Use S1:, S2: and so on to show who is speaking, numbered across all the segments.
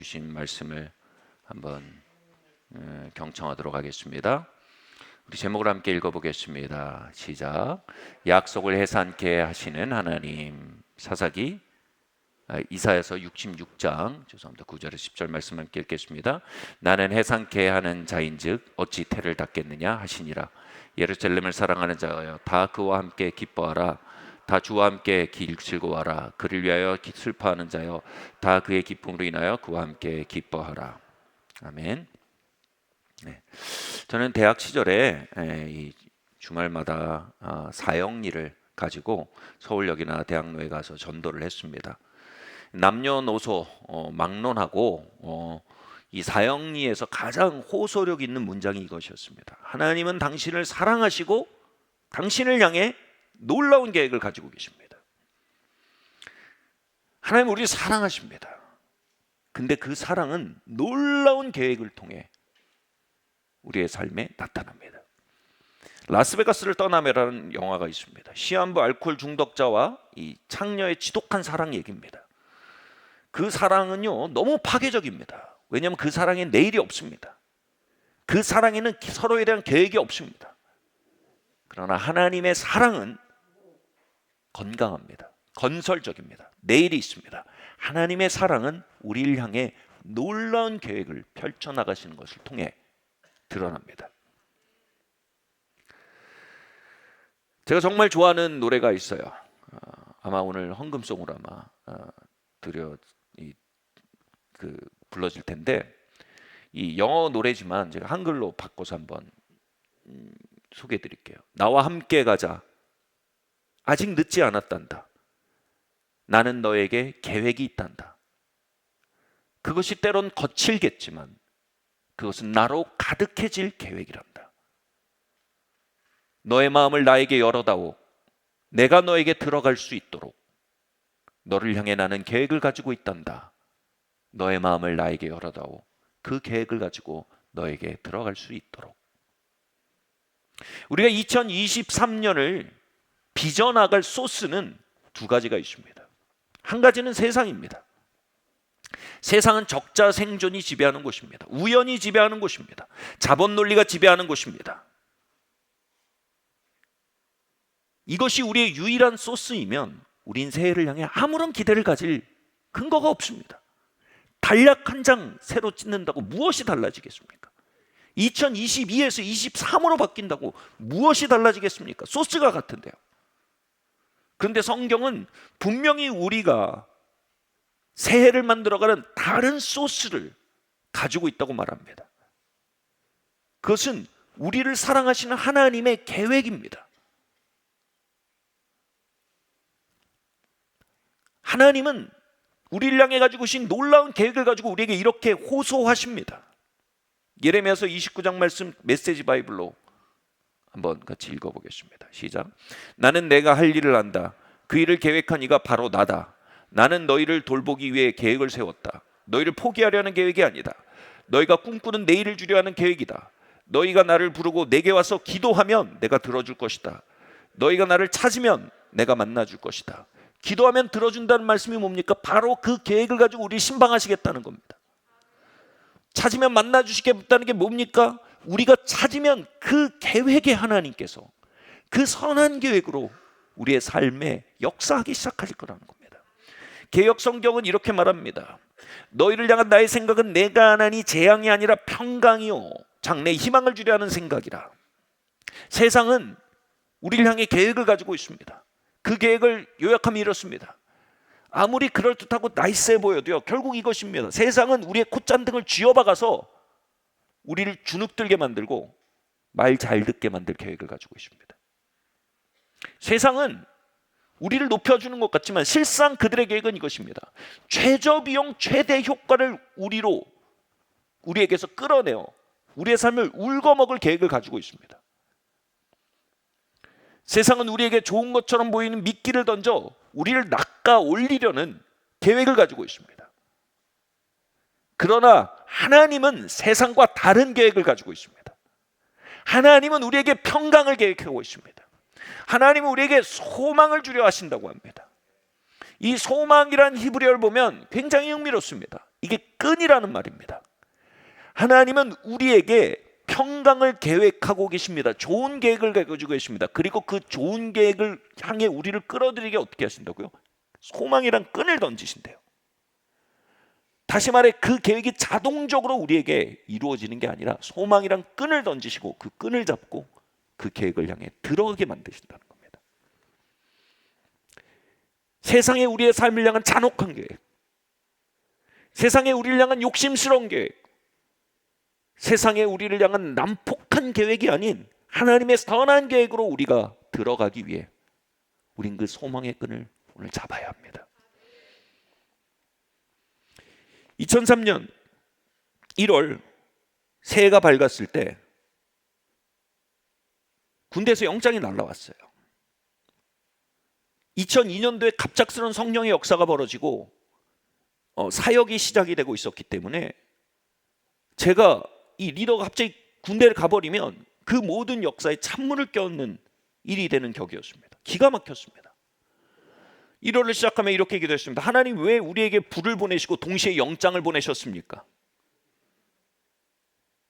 S1: 주신 말씀을 한번 경청하도록 하겠습니다. 우리 제목을 함께 읽어보겠습니다. 시작. 약속을 해산케 하시는 하나님. 이사야서 66장 9절에서 10절 말씀 함께 읽겠습니다. 나는 해산케 하는 자인즉 어찌 태를 닫겠느냐 하시니라. 예루살렘을 사랑하는 자여 다 그와 함께 기뻐하라. 다 주와 함께 즐거워하라. 그를 위하여 슬퍼하는 자여 다 그의 기쁨으로 인하여 그와 함께 기뻐하라. 아멘. 네. 저는 대학 시절에 이 주말마다 사형리를 가지고 서울역이나 대학로에 가서 전도를 했습니다. 남녀노소 막론하고 이 사형리에서 가장 호소력 있는 문장이 이것이었습니다. 하나님은 당신을 사랑하시고 당신을 향해 놀라운 계획을 가지고 계십니다. 하나님은 우리를 사랑하십니다. 근데 그 사랑은 놀라운 계획을 통해 우리의 삶에 나타납니다. 라스베가스를 떠나며라는 영화가 있습니다. 시한부 알코올 중독자와 이 창녀의 지독한 사랑 얘기입니다. 그 사랑은요 너무 파괴적입니다. 왜냐하면 그 사랑에 내일이 없습니다. 그 사랑에는 서로에 대한 계획이 없습니다. 그러나 하나님의 사랑은 건강합니다. 건설적입니다. 내일이 있습니다. 하나님의 사랑은 우리를 향해 놀라운 계획을 펼쳐나가시는 것을 통해 드러납니다. 제가 정말 좋아하는 노래가 있어요. 아마 오늘 헌금송으로 불러질 텐데 이 영어 노래지만 제가 한글로 바꿔서 한번 소개해 드릴게요. 나와 함께 가자. 아직 늦지 않았단다. 나는 너에게 계획이 있단다. 그것이 때론 거칠겠지만 그것은 나로 가득해질 계획이란다. 너의 마음을 나에게 열어다오. 내가 너에게 들어갈 수 있도록 너를 향해 나는 계획을 가지고 있단다. 너의 마음을 나에게 열어다오. 그 계획을 가지고 너에게 들어갈 수 있도록. 우리가 2023년을 빚어나갈 소스는 두 가지가 있습니다. 한 가지는 세상입니다. 세상은 적자 생존이 지배하는 곳입니다. 우연이 지배하는 곳입니다. 자본 논리가 지배하는 곳입니다. 이것이 우리의 유일한 소스이면 우린 새해를 향해 아무런 기대를 가질 근거가 없습니다. 단약 한 장 새로 찢는다고 무엇이 달라지겠습니까? 2022에서 23으로 바뀐다고 무엇이 달라지겠습니까? 소스가 같은데요. 그런데 성경은 분명히 우리가 새해를 만들어가는 다른 소스를 가지고 있다고 말합니다. 그것은 우리를 사랑하시는 하나님의 계획입니다. 하나님은 우리를 향해 가지고 오신 놀라운 계획을 가지고 우리에게 이렇게 호소하십니다. 예레미야서 29장 말씀 메시지 바이블로 한번 같이 읽어보겠습니다. 시작. 나는 내가 할 일을 안다. 그 일을 계획한 이가 바로 나다. 나는 너희를 돌보기 위해 계획을 세웠다. 너희를 포기하려는 계획이 아니다. 너희가 꿈꾸는 내일을 주려 하는 계획이다. 너희가 나를 부르고 내게 와서 기도하면 내가 들어줄 것이다. 너희가 나를 찾으면 내가 만나줄 것이다. 기도하면 들어준다는 말씀이 뭡니까? 바로 그 계획을 가지고 우리를 신방하시겠다는 겁니다. 찾으면 만나주시겠다는 게 뭡니까? 우리가 찾으면 그 계획의 하나님께서 그 선한 계획으로 우리의 삶에 역사하기 시작하실 거라는 겁니다. 개역 성경은 이렇게 말합니다. 너희를 향한 나의 생각은 내가 하나니 재앙이 아니라 평강이요 장래에 희망을 주려 하는 생각이라. 세상은 우리를 향해 계획을 가지고 있습니다. 그 계획을 요약하면 이렇습니다. 아무리 그럴듯하고 나이스해 보여도요 결국 이것입니다. 세상은 우리의 콧잔등을 쥐어박아서 우리를 주눅들게 만들고 말 잘 듣게 만들 계획을 가지고 있습니다. 세상은 우리를 높여주는 것 같지만 실상 그들의 계획은 이것입니다. 최저비용 최대 효과를 우리에게서 끌어내어 우리의 삶을 울거먹을 계획을 가지고 있습니다. 세상은 우리에게 좋은 것처럼 보이는 미끼를 던져 우리를 낚아 올리려는 계획을 가지고 있습니다. 그러나 하나님은 세상과 다른 계획을 가지고 있습니다. 하나님은 우리에게 평강을 계획하고 있습니다. 하나님은 우리에게 소망을 주려 하신다고 합니다. 이 소망이란 히브리어를 보면 굉장히 흥미롭습니다. 이게 끈이라는 말입니다. 하나님은 우리에게 평강을 계획하고 계십니다. 좋은 계획을 가지고 계십니다. 그리고 그 좋은 계획을 향해 우리를 끌어들이게 어떻게 하신다고요? 소망이란 끈을 던지신대요. 다시 말해 그 계획이 자동적으로 우리에게 이루어지는 게 아니라 소망이란 끈을 던지시고 그 끈을 잡고 그 계획을 향해 들어가게 만드신다는 겁니다. 세상에 우리의 삶을 향한 잔혹한 계획, 세상에 우리를 향한 욕심스러운 계획, 세상에 우리를 향한 난폭한 계획이 아닌 하나님의 선한 계획으로 우리가 들어가기 위해 우린 그 소망의 끈을 오늘 잡아야 합니다. 2003년 1월 새해가 밝았을 때 군대에서 영장이 날라왔어요. 2002년도에 갑작스러운 성령의 역사가 벌어지고 사역이 시작이 되고 있었기 때문에 제가 이 리더가 갑자기 군대를 가버리면 그 모든 역사에 찬물을 껴얹는 일이 되는 격이었습니다. 기가 막혔습니다. 1월을 시작하면 이렇게 기도했습니다. 하나님 왜 우리에게 불을 보내시고 동시에 영장을 보내셨습니까?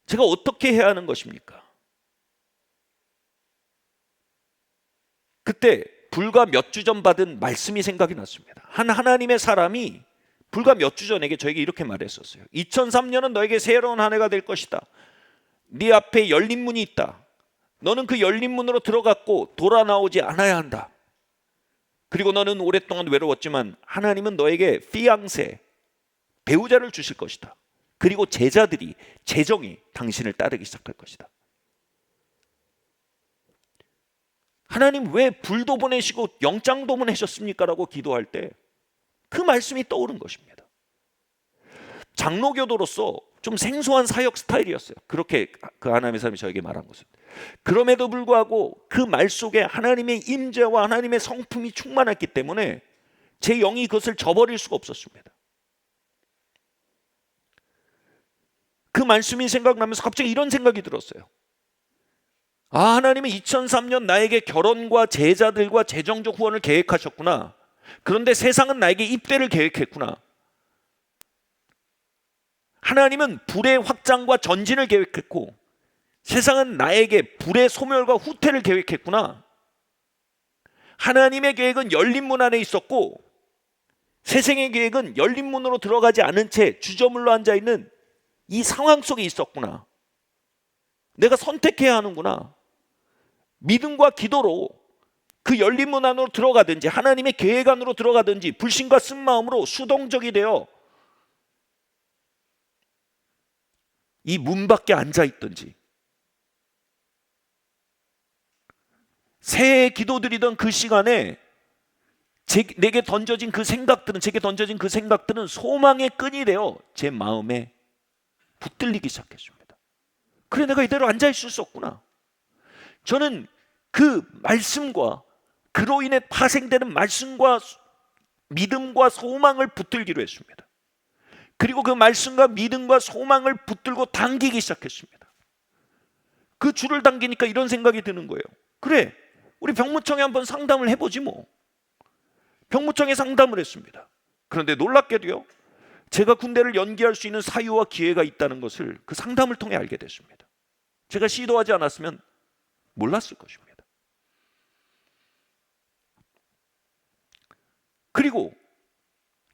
S1: 제가 어떻게 해야 하는 것입니까? 그때 불과 몇 주 전 받은 말씀이 생각이 났습니다. 한 하나님의 사람이 불과 몇 주 전에게 저에게 이렇게 말했었어요. 2003년은 너에게 새로운 한 해가 될 것이다. 네 앞에 열린 문이 있다. 너는 그 열린 문으로 들어갔고 돌아 나오지 않아야 한다. 그리고 너는 오랫동안 외로웠지만 하나님은 너에게 피앙세, 배우자를 주실 것이다. 그리고 제자들이, 재정이 당신을 따르기 시작할 것이다. 하나님 왜 불도 보내시고 영장도 보내셨습니까? 라고 기도할 때 그 말씀이 떠오른 것입니다. 장로교도로서 좀 생소한 사역 스타일이었어요. 그렇게 그 하나님의 사람이 저에게 말한 것은. 그럼에도 불구하고 그 말 속에 하나님의 임재와 하나님의 성품이 충만했기 때문에 제 영이 그것을 저버릴 수가 없었습니다. 그 말씀이 생각나면서 갑자기 이런 생각이 들었어요. 아, 하나님은 2003년 나에게 결혼과 제자들과 재정적 후원을 계획하셨구나. 그런데 세상은 나에게 입대를 계획했구나. 하나님은 불의 확장과 전진을 계획했고 세상은 나에게 불의 소멸과 후퇴를 계획했구나. 하나님의 계획은 열린 문 안에 있었고 세상의 계획은 열린 문으로 들어가지 않은 채 주저물러 앉아있는 이 상황 속에 있었구나. 내가 선택해야 하는구나. 믿음과 기도로 그 열린 문 안으로 들어가든지 하나님의 계획 안으로 들어가든지 불신과 쓴마음으로 수동적이 되어 이 문 밖에 앉아있든지 새해 기도드리던 그 시간에 내게 던져진 그 생각들은 제게 던져진 그 생각들은 소망의 끈이 되어 제 마음에 붙들리기 시작했습니다. 그래, 내가 이대로 앉아있을 수 없구나. 저는 그 말씀과 그로 인해 파생되는 말씀과 믿음과 소망을 붙들기로 했습니다. 그리고 그 말씀과 믿음과 소망을 붙들고 당기기 시작했습니다. 그 줄을 당기니까 이런 생각이 드는 거예요. 그래, 우리 병무청에 한번 상담을 해보지 뭐. 병무청에 상담을 했습니다. 그런데 놀랍게도요, 제가 군대를 연기할 수 있는 사유와 기회가 있다는 것을 그 상담을 통해 알게 됐습니다. 제가 시도하지 않았으면 몰랐을 것입니다. 그리고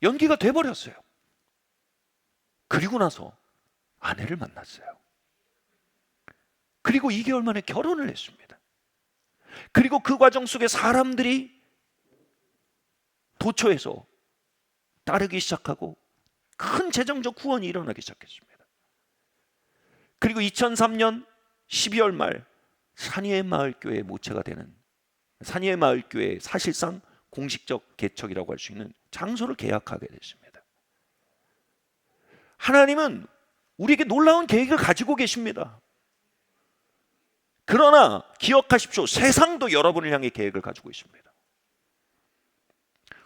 S1: 연기가 돼버렸어요. 그리고 나서 아내를 만났어요. 그리고 2개월 만에 결혼을 했습니다. 그리고 그 과정 속에 사람들이 도처에서 따르기 시작하고 큰 재정적 후원이 일어나기 시작했습니다. 그리고 2003년 12월 말 산위의 마을교회 모체가 되는 산위의 마을교회 사실상 공식적 개척이라고 할 수 있는 장소를 계약하게 됐습니다. 하나님은 우리에게 놀라운 계획을 가지고 계십니다. 그러나 기억하십시오. 세상도 여러분을 향해 계획을 가지고 있습니다.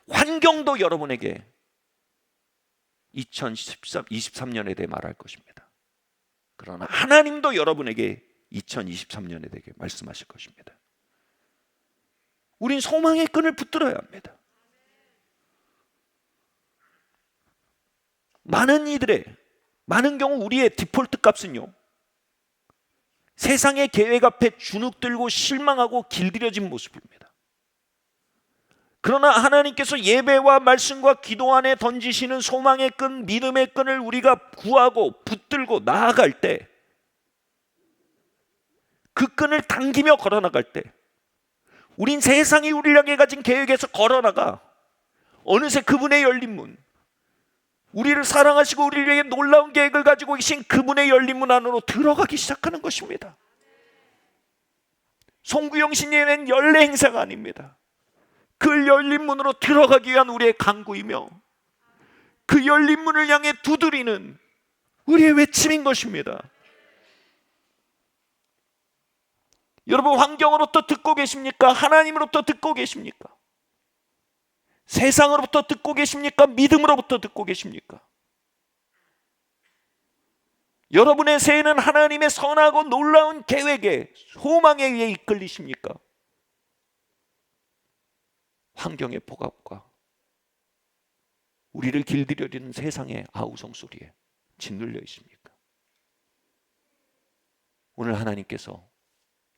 S1: 환경도 여러분에게 2023년에 대해 말할 것입니다. 그러나 하나님도 여러분에게 2023년에 대해 말씀하실 것입니다. 우린 소망의 끈을 붙들어야 합니다. 많은 이들의, 많은 경우 우리의 디폴트 값은요, 세상의 계획 앞에 주눅들고 실망하고 길들여진 모습입니다. 그러나 하나님께서 예배와 말씀과 기도 안에 던지시는 소망의 끈, 믿음의 끈을 우리가 구하고 붙들고 나아갈 때, 그 끈을 당기며 걸어나갈 때, 우린 세상이 우리를 향해 가진 계획에서 걸어나가 어느새 그분의 열린 문, 우리를 사랑하시고 우리를 위해 놀라운 계획을 가지고 계신 그분의 열린 문 안으로 들어가기 시작하는 것입니다. 송구영 신예는 연례 행사가 아닙니다. 그 열린 문으로 들어가기 위한 우리의 간구이며 그 열린 문을 향해 두드리는 우리의 외침인 것입니다. 여러분, 환경으로부터 듣고 계십니까? 하나님으로부터 듣고 계십니까? 세상으로부터 듣고 계십니까? 믿음으로부터 듣고 계십니까? 여러분의 새해는 하나님의 선하고 놀라운 계획에, 소망에 의해 이끌리십니까? 환경의 폭압과 우리를 길들여리는 세상의 아우성 소리에 짓눌려 있습니까? 오늘 하나님께서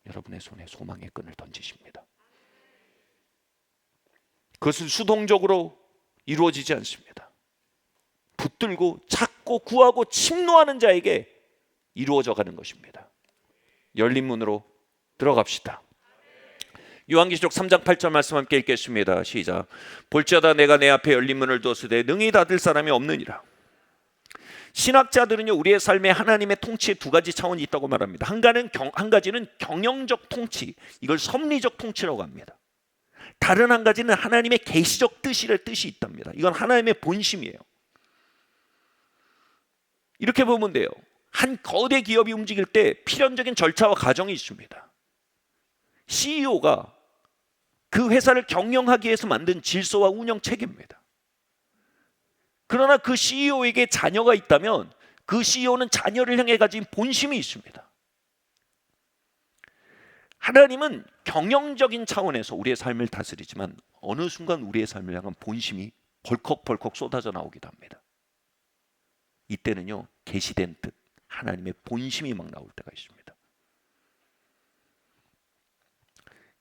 S1: 여러분의 손에 소망의 끈을 던지십니다. 그것은 수동적으로 이루어지지 않습니다. 붙들고 찾고 구하고 침노하는 자에게 이루어져 가는 것입니다. 열린 문으로 들어갑시다. 요한계시록 3장 8절 말씀 함께 읽겠습니다. 시작. 볼지어다 내가 내 앞에 열린 문을 두었으되 능히 닫을 사람이 없느니라. 신학자들은요, 우리의 삶에 하나님의 통치의 두 가지 차원이 있다고 말합니다. 한 가지는 경영적 통치, 이걸 섭리적 통치라고 합니다. 다른 한 가지는 하나님의 계시적 뜻이 있답니다. 이건 하나님의 본심이에요. 이렇게 보면 돼요. 한 거대 기업이 움직일 때 필연적인 절차와 과정이 있습니다. CEO가 그 회사를 경영하기 위해서 만든 질서와 운영 체계입니다. 그러나 그 CEO에게 자녀가 있다면 그 CEO는 자녀를 향해 가진 본심이 있습니다. 하나님은 경영적인 차원에서 우리의 삶을 다스리지만 어느 순간 우리의 삶을 향한 본심이 벌컥벌컥 쏟아져 나오기도 합니다. 이때는요, 계시된 뜻, 하나님의 본심이 막 나올 때가 있습니다.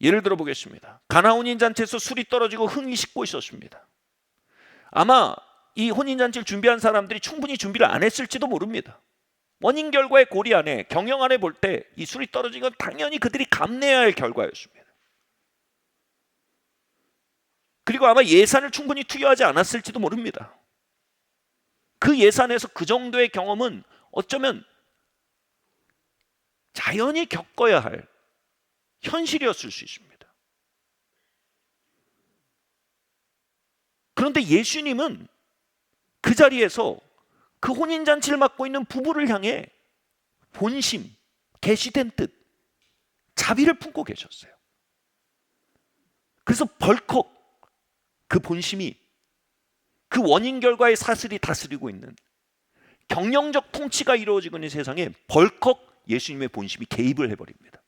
S1: 예를 들어 보겠습니다. 가나 혼인잔치에서 술이 떨어지고 흥이 식고 있었습니다. 아마 이 혼인잔치를 준비한 사람들이 충분히 준비를 안 했을지도 모릅니다. 원인 결과의 고리 안에, 경영 안에 볼 때 이 술이 떨어진 건 당연히 그들이 감내해야 할 결과였습니다. 그리고 아마 예산을 충분히 투여하지 않았을지도 모릅니다. 그 예산에서 그 정도의 경험은 어쩌면 자연히 겪어야 할 현실이었을 수 있습니다. 그런데 예수님은 그 자리에서 그 혼인잔치를 맡고 있는 부부를 향해 본심, 계시된 뜻, 자비를 품고 계셨어요. 그래서 벌컥 그 본심이 그 원인 결과의 사슬이 다스리고 있는 경영적 통치가 이루어지고 있는 세상에 벌컥 예수님의 본심이 개입을 해버립니다.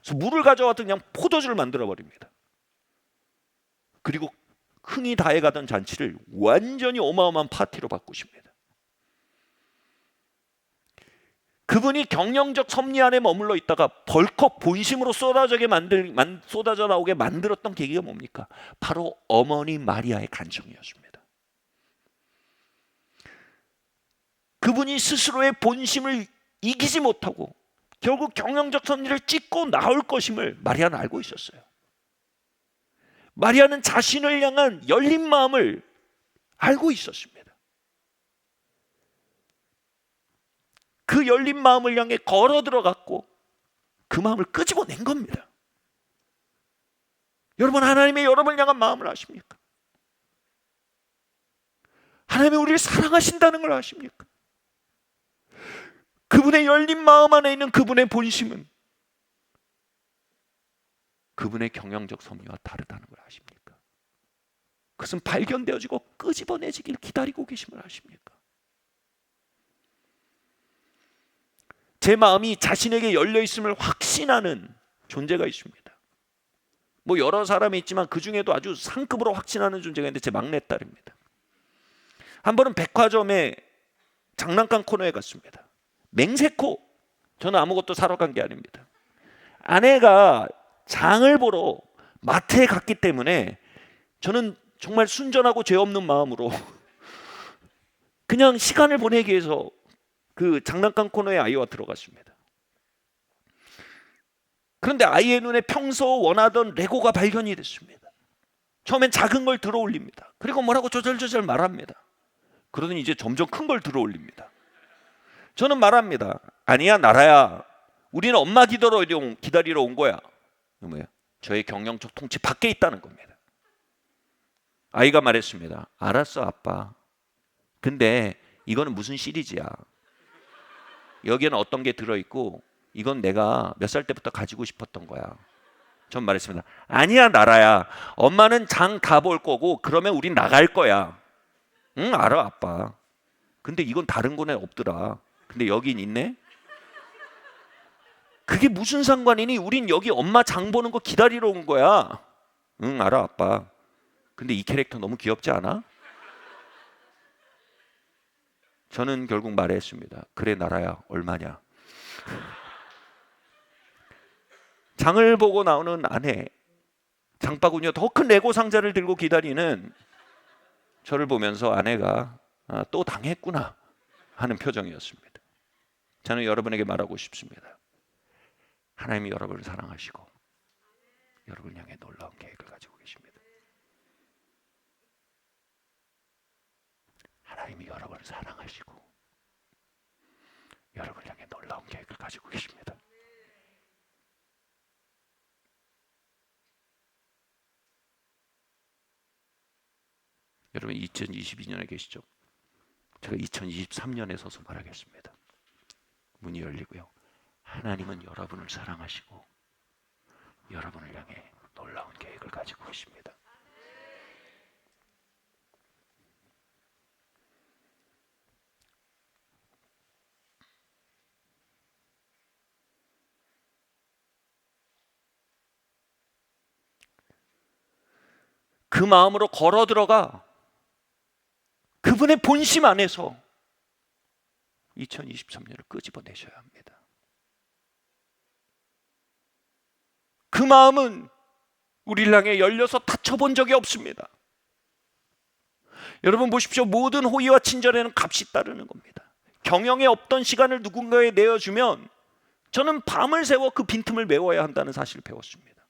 S1: 그래서 물을 가져와서 그냥 포도주를 만들어 버립니다. 그리고 흥이 다해가던 잔치를 완전히 어마어마한 파티로 바꾸십니다. 그분이 경영적 섭리 안에 머물러 있다가 벌컥 본심으로 쏟아져 나오게 만들었던 계기가 뭡니까? 바로 어머니 마리아의 간청이었습니다. 그분이 스스로의 본심을 이기지 못하고 결국 경영적 섭리를 찢고 나올 것임을 마리아는 알고 있었어요. 마리아는 자신을 향한 열린 마음을 알고 있었습니다. 그 열린 마음을 향해 걸어 들어갔고 그 마음을 끄집어낸 겁니다. 여러분, 하나님의 여러분을 향한 마음을 아십니까? 하나님이 우리를 사랑하신다는 걸 아십니까? 그분의 열린 마음 안에 있는 그분의 본심은 그분의 경영적 섭리와 다르다는 걸 아십니까? 그것은 발견되어지고 끄집어내지길 기다리고 계심을 아십니까? 제 마음이 자신에게 열려있음을 확신하는 존재가 있습니다. 뭐 여러 사람이 있지만 그 중에도 아주 상급으로 확신하는 존재가 있는데 제 막내딸입니다. 한 번은 백화점에 장난감 코너에 갔습니다. 맹세코. 저는 아무것도 사러 간 게 아닙니다. 아내가 장을 보러 마트에 갔기 때문에 저는 정말 순전하고 죄 없는 마음으로 그냥 시간을 보내기 위해서 그 장난감 코너에 아이와 들어갔습니다. 그런데 아이의 눈에 평소 원하던 레고가 발견이 됐습니다. 처음엔 작은 걸 들어 올립니다. 그리고 뭐라고 조절조절 말합니다. 그러더니 이제 점점 큰 걸 들어 올립니다. 저는 말합니다. 아니야, 나라야. 우리는 엄마 기다리러 온 거야. 뭐예요? 저의 경영적 통치 밖에 있다는 겁니다. 아이가 말했습니다. 알았어, 아빠. 근데 이거는 무슨 시리즈야? 여기에는 어떤 게 들어있고 이건 내가 몇 살 때부터 가지고 싶었던 거야. 전 말했습니다. 아니야, 나라야. 엄마는 장 다 볼 거고 그러면 우린 나갈 거야. 응, 알아, 아빠. 근데 이건 다른 거네 없더라. 근데 여긴 있네? 그게 무슨 상관이니? 우린 여기 엄마 장 보는 거 기다리러 온 거야. 응, 알아, 아빠. 근데 이 캐릭터 너무 귀엽지 않아? 저는 결국 말했습니다. 그래, 나라야. 얼마냐? 장을 보고 나오는 아내, 장바구니와 더 큰 레고 상자를 들고 기다리는 저를 보면서 아내가 또 당했구나 하는 표정이었습니다. 저는 여러분에게 말하고 싶습니다. 하나님이 여러분을 사랑하시고 여러분을 향해 놀라운 계획을 가지고 계십니다. 하나님이 여러분을 사랑하시고 여러분을 향해 놀라운 계획을 가지고 계십니다. 여러분 2022년에 계시죠? 제가 2023년에 서서 말하겠습니다. 문이 열리고요. 하나님은 여러분을 사랑하시고 여러분을 향해 놀라운 계획을 가지고 계십니다. 그 마음으로 걸어 들어가 그분의 본심 안에서 2023년을 끄집어내셔야 합니다. 그 마음은 우리를 향해 열려서 다쳐본 적이 없습니다. 여러분 보십시오. 모든 호의와 친절에는 값이 따르는 겁니다. 경영에 없던 시간을 누군가에 내어주면 저는 밤을 새워 그 빈틈을 메워야 한다는 사실을 배웠습니다.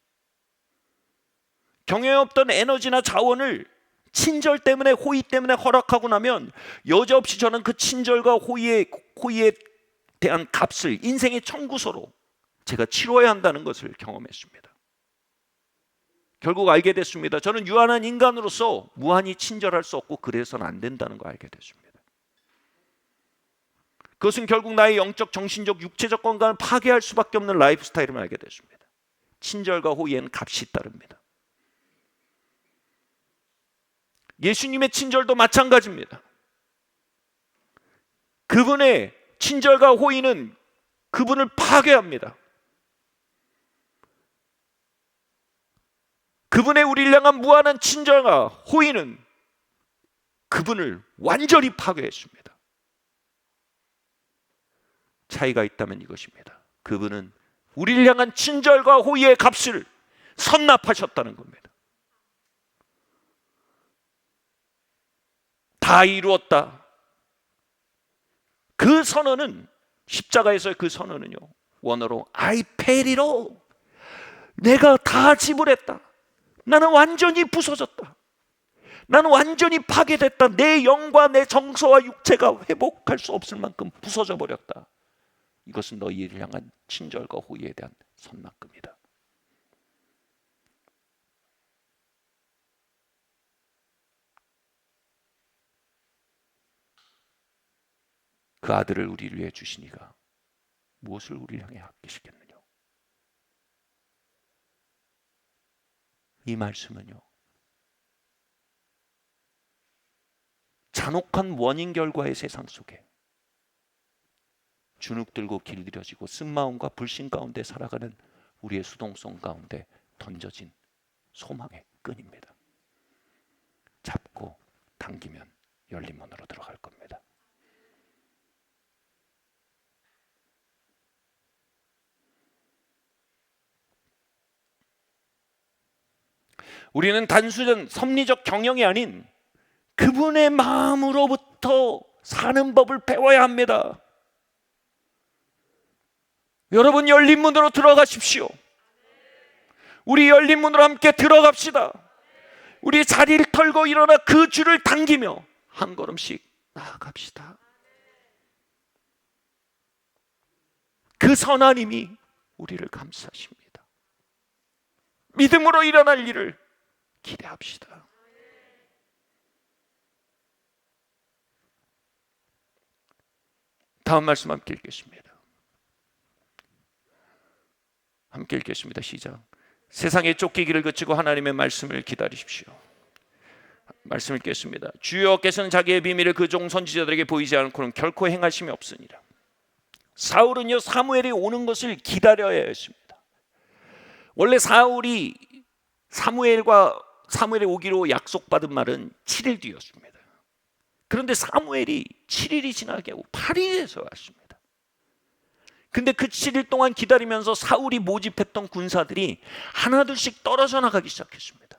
S1: 경영에 없던 에너지나 자원을 친절 때문에, 호의 때문에 허락하고 나면 여지없이 저는 그 친절과 호의에 대한 값을 인생의 청구서로 제가 치러야 한다는 것을 경험했습니다. 결국 알게 됐습니다. 저는 유한한 인간으로서 무한히 친절할 수 없고 그래서는 안 된다는 걸 알게 됐습니다. 그것은 결국 나의 영적, 정신적, 육체적 건강을 파괴할 수밖에 없는 라이프 스타일을 알게 됐습니다. 친절과 호의에는 값이 따릅니다. 예수님의 친절도 마찬가지입니다. 그분의 친절과 호의는 그분을 파괴합니다. 그분의 우리를 향한 무한한 친절과 호의는 그분을 완전히 파괴했습니다. 차이가 있다면 이것입니다. 그분은 우리를 향한 친절과 호의의 값을 선납하셨다는 겁니다. 다 이루었다. 그 선언은, 십자가에서의 그 선언은요, 원어로 I paid it all. 내가 다 지불했다. 나는 완전히 부서졌다. 나는 완전히 파괴됐다. 내 영과 내 정서와 육체가 회복할 수 없을 만큼 부서져 버렸다. 이것은 너희를 향한 친절과 호의에 대한 선납금이다. 그 아들을 우리를 위해 주시니가 무엇을 우리를 향해 아끼시겠느냐. 이 말씀은요, 잔혹한 원인 결과의 세상 속에 주눅들고 길들여지고 쓴마음과 불신 가운데 살아가는 우리의 수동성 가운데 던져진 소망의 끈입니다. 잡고 당기면 열린 문으로 들어갈 겁니다. 우리는 단순한 섭리적 경영이 아닌 그분의 마음으로부터 사는 법을 배워야 합니다. 여러분, 열린 문으로 들어가십시오. 우리 열린 문으로 함께 들어갑시다. 우리 자리를 털고 일어나 그 줄을 당기며 한 걸음씩 나아갑시다. 그 선하님이 우리를 감싸십니다. 믿음으로 일어날 일을 기대합시다. 다음 말씀 함께 읽겠습니다. 함께 읽겠습니다. 시작. 세상에 쫓기기를 그치고 하나님의 말씀을 기다리십시오. 말씀 읽겠습니다. 주여께서는 자기의 비밀을 그 종 선지자들에게 보이지 않고는 결코 행하심이 없으니라. 사울은요, 사무엘이 오는 것을 기다려야 했습니다. 원래 사울이 사무엘이 오기로 약속받은 말은 7일 뒤였습니다. 그런데 사무엘이 7일이 지나게 하고 8일에서 왔습니다. 근데 그 7일 동안 기다리면서 사울이 모집했던 군사들이 하나둘씩 떨어져 나가기 시작했습니다.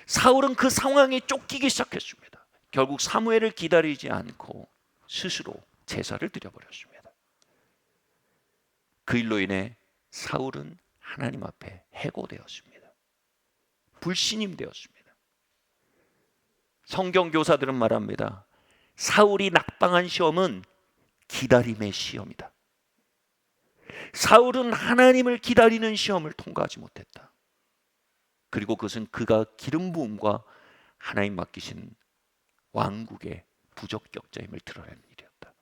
S1: 사울은 그 상황에 쫓기기 시작했습니다. 결국 사무엘을 기다리지 않고 스스로 제사를 드려버렸습니다. 그 일로 인해 사울은 하나님 앞에 해고되었습니다. 불신임 되었습니다. 성경 교사들은 말합니다. 사울이 낙방한 시험은 기다림의 시험이다. 사울은 하나님을 기다리는 시험을 통과하지 못했다. 그리고 그것은 그가 기름 부음과 하나님 맡기신 왕국의 부적격자임을 드러내는 일이었다.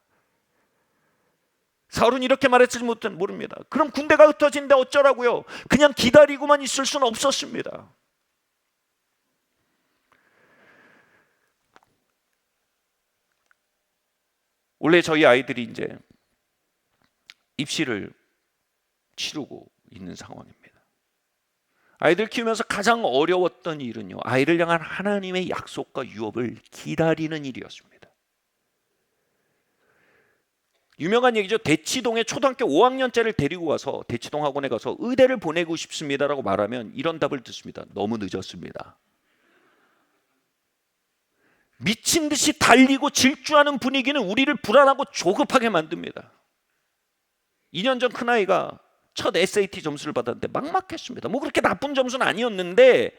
S1: 사울은 이렇게 말했을지 모릅니다. 그럼 군대가 흩어진데 어쩌라고요? 그냥 기다리고만 있을 수는 없었습니다. 원래 저희 아이들이 이제 입시를 치르고 있는 상황입니다. 아이들 키우면서 가장 어려웠던 일은요, 아이를 향한 하나님의 약속과 유업을 기다리는 일이었습니다. 유명한 얘기죠. 대치동에 초등학교 5학년째를 데리고 가서 대치동 학원에 가서 의대를 보내고 싶습니다라고 말하면 이런 답을 듣습니다. 너무 늦었습니다. 미친 듯이 달리고 질주하는 분위기는 우리를 불안하고 조급하게 만듭니다. 2년 전 큰아이가 첫 SAT 점수를 받았는데 막막했습니다. 뭐 그렇게 나쁜 점수는 아니었는데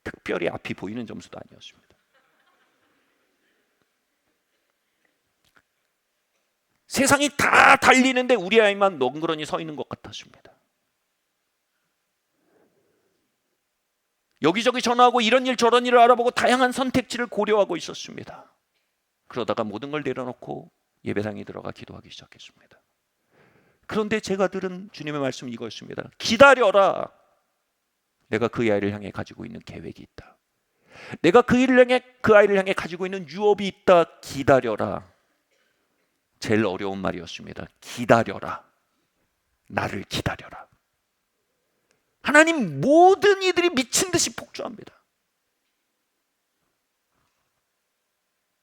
S1: 특별히 앞이 보이는 점수도 아니었습니다. 세상이 다 달리는데 우리 아이만 덩그러니 서 있는 것 같았습니다. 여기저기 전화하고 이런 일 저런 일을 알아보고 다양한 선택지를 고려하고 있었습니다. 그러다가 모든 걸 내려놓고 예배당에 들어가 기도하기 시작했습니다. 그런데 제가 들은 주님의 말씀은 이거였습니다. 기다려라. 내가 그 아이를 향해 가지고 있는 계획이 있다. 내가 그 아이를 향해 가지고 있는 유업이 있다. 기다려라. 제일 어려운 말이었습니다. 기다려라. 나를 기다려라. 하나님, 모든 이들이 미친 듯이 폭주합니다.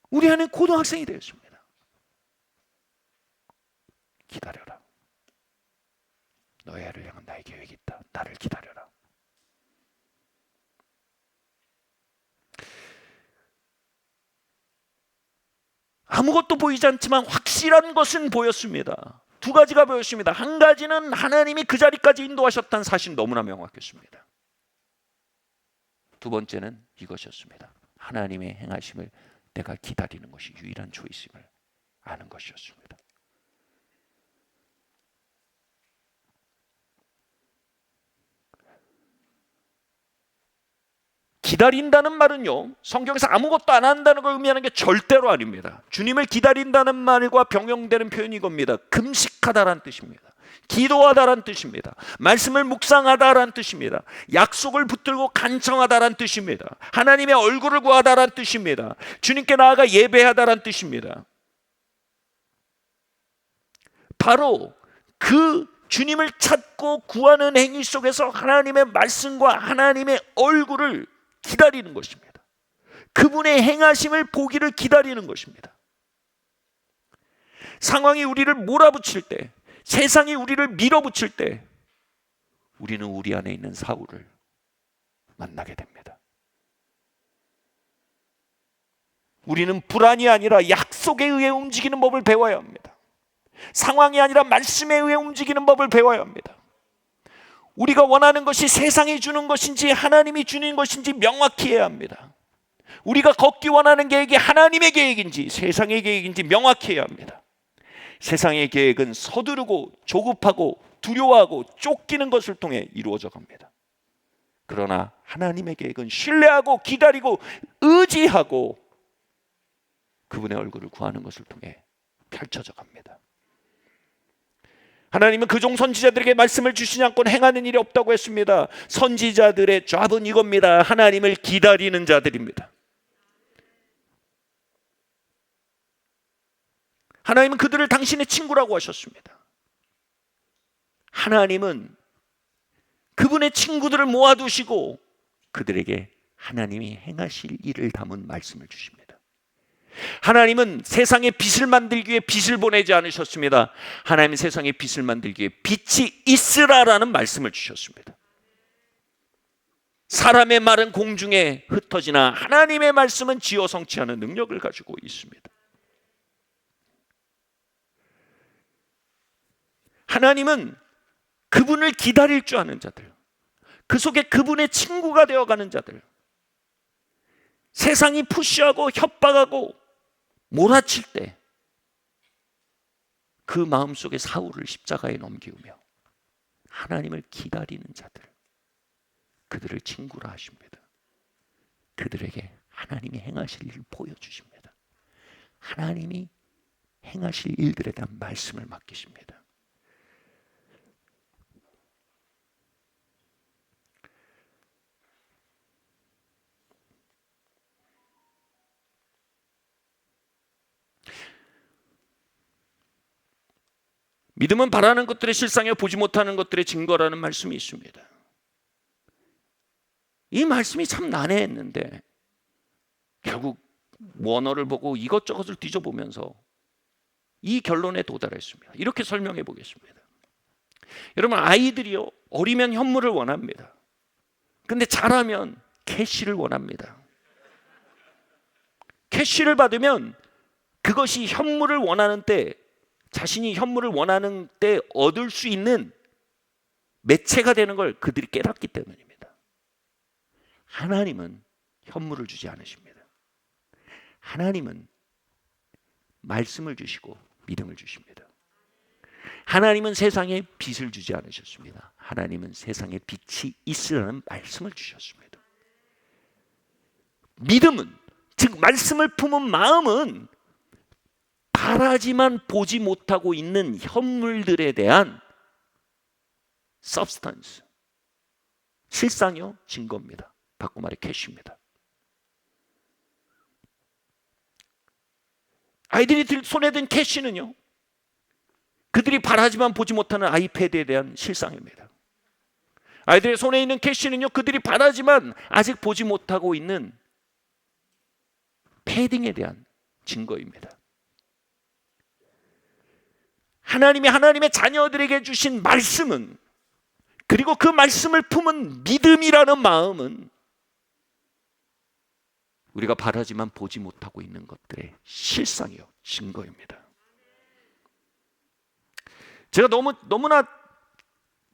S1: 우리 아는 고등학생이 되었습니다. 기다려라. 너의 아이를 향한 나의 계획이 있다. 나를 기다려라. 아무것도 보이지 않지만 확실한 것은 보였습니다. 두 가지가 보였습니다. 한 가지는 하나님이 그 자리까지 인도하셨다는 사실이 너무나 명확했습니다. 두 번째는 이것이었습니다. 하나님의 행하심을 내가 기다리는 것이 유일한 초이심을 아는 것이었습니다. 기다린다는 말은요, 성경에서 아무것도 안 한다는 걸 의미하는 게 절대로 아닙니다. 주님을 기다린다는 말과 병용되는 표현이 이겁니다. 금식하다라는 뜻입니다. 기도하다라는 뜻입니다. 말씀을 묵상하다라는 뜻입니다. 약속을 붙들고 간청하다라는 뜻입니다. 하나님의 얼굴을 구하다라는 뜻입니다. 주님께 나아가 예배하다라는 뜻입니다. 바로 그 주님을 찾고 구하는 행위 속에서 하나님의 말씀과 하나님의 얼굴을 기다리는 것입니다. 그분의 행하심을 보기를 기다리는 것입니다. 상황이 우리를 몰아붙일 때, 세상이 우리를 밀어붙일 때 우리는 우리 안에 있는 사울을 만나게 됩니다. 우리는 불안이 아니라 약속에 의해 움직이는 법을 배워야 합니다. 상황이 아니라 말씀에 의해 움직이는 법을 배워야 합니다. 우리가 원하는 것이 세상이 주는 것인지 하나님이 주는 것인지 명확히 해야 합니다. 우리가 걷기 원하는 계획이 하나님의 계획인지 세상의 계획인지 명확히 해야 합니다. 세상의 계획은 서두르고 조급하고 두려워하고 쫓기는 것을 통해 이루어져 갑니다. 그러나 하나님의 계획은 신뢰하고 기다리고 의지하고 그분의 얼굴을 구하는 것을 통해 펼쳐져 갑니다. 하나님은 그종 선지자들에게 말씀을 주시지 않고는 행하는 일이 없다고 했습니다. 선지자들의 잡은 이겁니다. 하나님을 기다리는 자들입니다. 하나님은 그들을 당신의 친구라고 하셨습니다. 하나님은 그분의 친구들을 모아두시고 그들에게 하나님이 행하실 일을 담은 말씀을 주십니다. 하나님은 세상에 빛을 만들기 위해 빛을 보내지 않으셨습니다. 하나님은 세상에 빛을 만들기 위해 빛이 있으라라는 말씀을 주셨습니다. 사람의 말은 공중에 흩어지나 하나님의 말씀은 지어 성취하는 능력을 가지고 있습니다. 하나님은 그분을 기다릴 줄 아는 자들, 그 속에 그분의 친구가 되어가는 자들, 세상이 푸시하고 협박하고 몰아칠 때 그 마음속에 사울을 십자가에 넘기우며 하나님을 기다리는 자들, 그들을 친구라 하십니다. 그들에게 하나님이 행하실 일을 보여주십니다. 하나님이 행하실 일들에 대한 말씀을 맡기십니다. 믿음은 바라는 것들의 실상에 보지 못하는 것들의 증거라는 말씀이 있습니다. 이 말씀이 참 난해했는데 결국 원어를 보고 이것저것을 뒤져보면서 이 결론에 도달했습니다. 이렇게 설명해 보겠습니다. 여러분, 아이들이요, 어리면 현물을 원합니다. 근데 자라면 캐시를 원합니다. 캐시를 받으면 그것이 현물을 원하는 때, 자신이 현물을 원하는 때 얻을 수 있는 매체가 되는 걸 그들이 깨닫기 때문입니다. 하나님은 현물을 주지 않으십니다. 하나님은 말씀을 주시고 믿음을 주십니다. 하나님은 세상에 빛을 주지 않으셨습니다. 하나님은 세상에 빛이 있으라는 말씀을 주셨습니다. 믿음은, 즉 말씀을 품은 마음은 바라지만 보지 못하고 있는 현물들에 대한 substance, 실상이요, 증거입니다. 바꿔 말해 캐시입니다. 아이들이 손에 든 캐시는요, 그들이 바라지만 보지 못하는 아이패드에 대한 실상입니다. 아이들의 손에 있는 캐시는요, 그들이 바라지만 아직 보지 못하고 있는 패딩에 대한 증거입니다. 하나님이 하나님의 자녀들에게 주신 말씀은, 그리고 그 말씀을 품은 믿음이라는 마음은 우리가 바라지만 보지 못하고 있는 것들의 실상이요, 증거입니다. 제가 너무나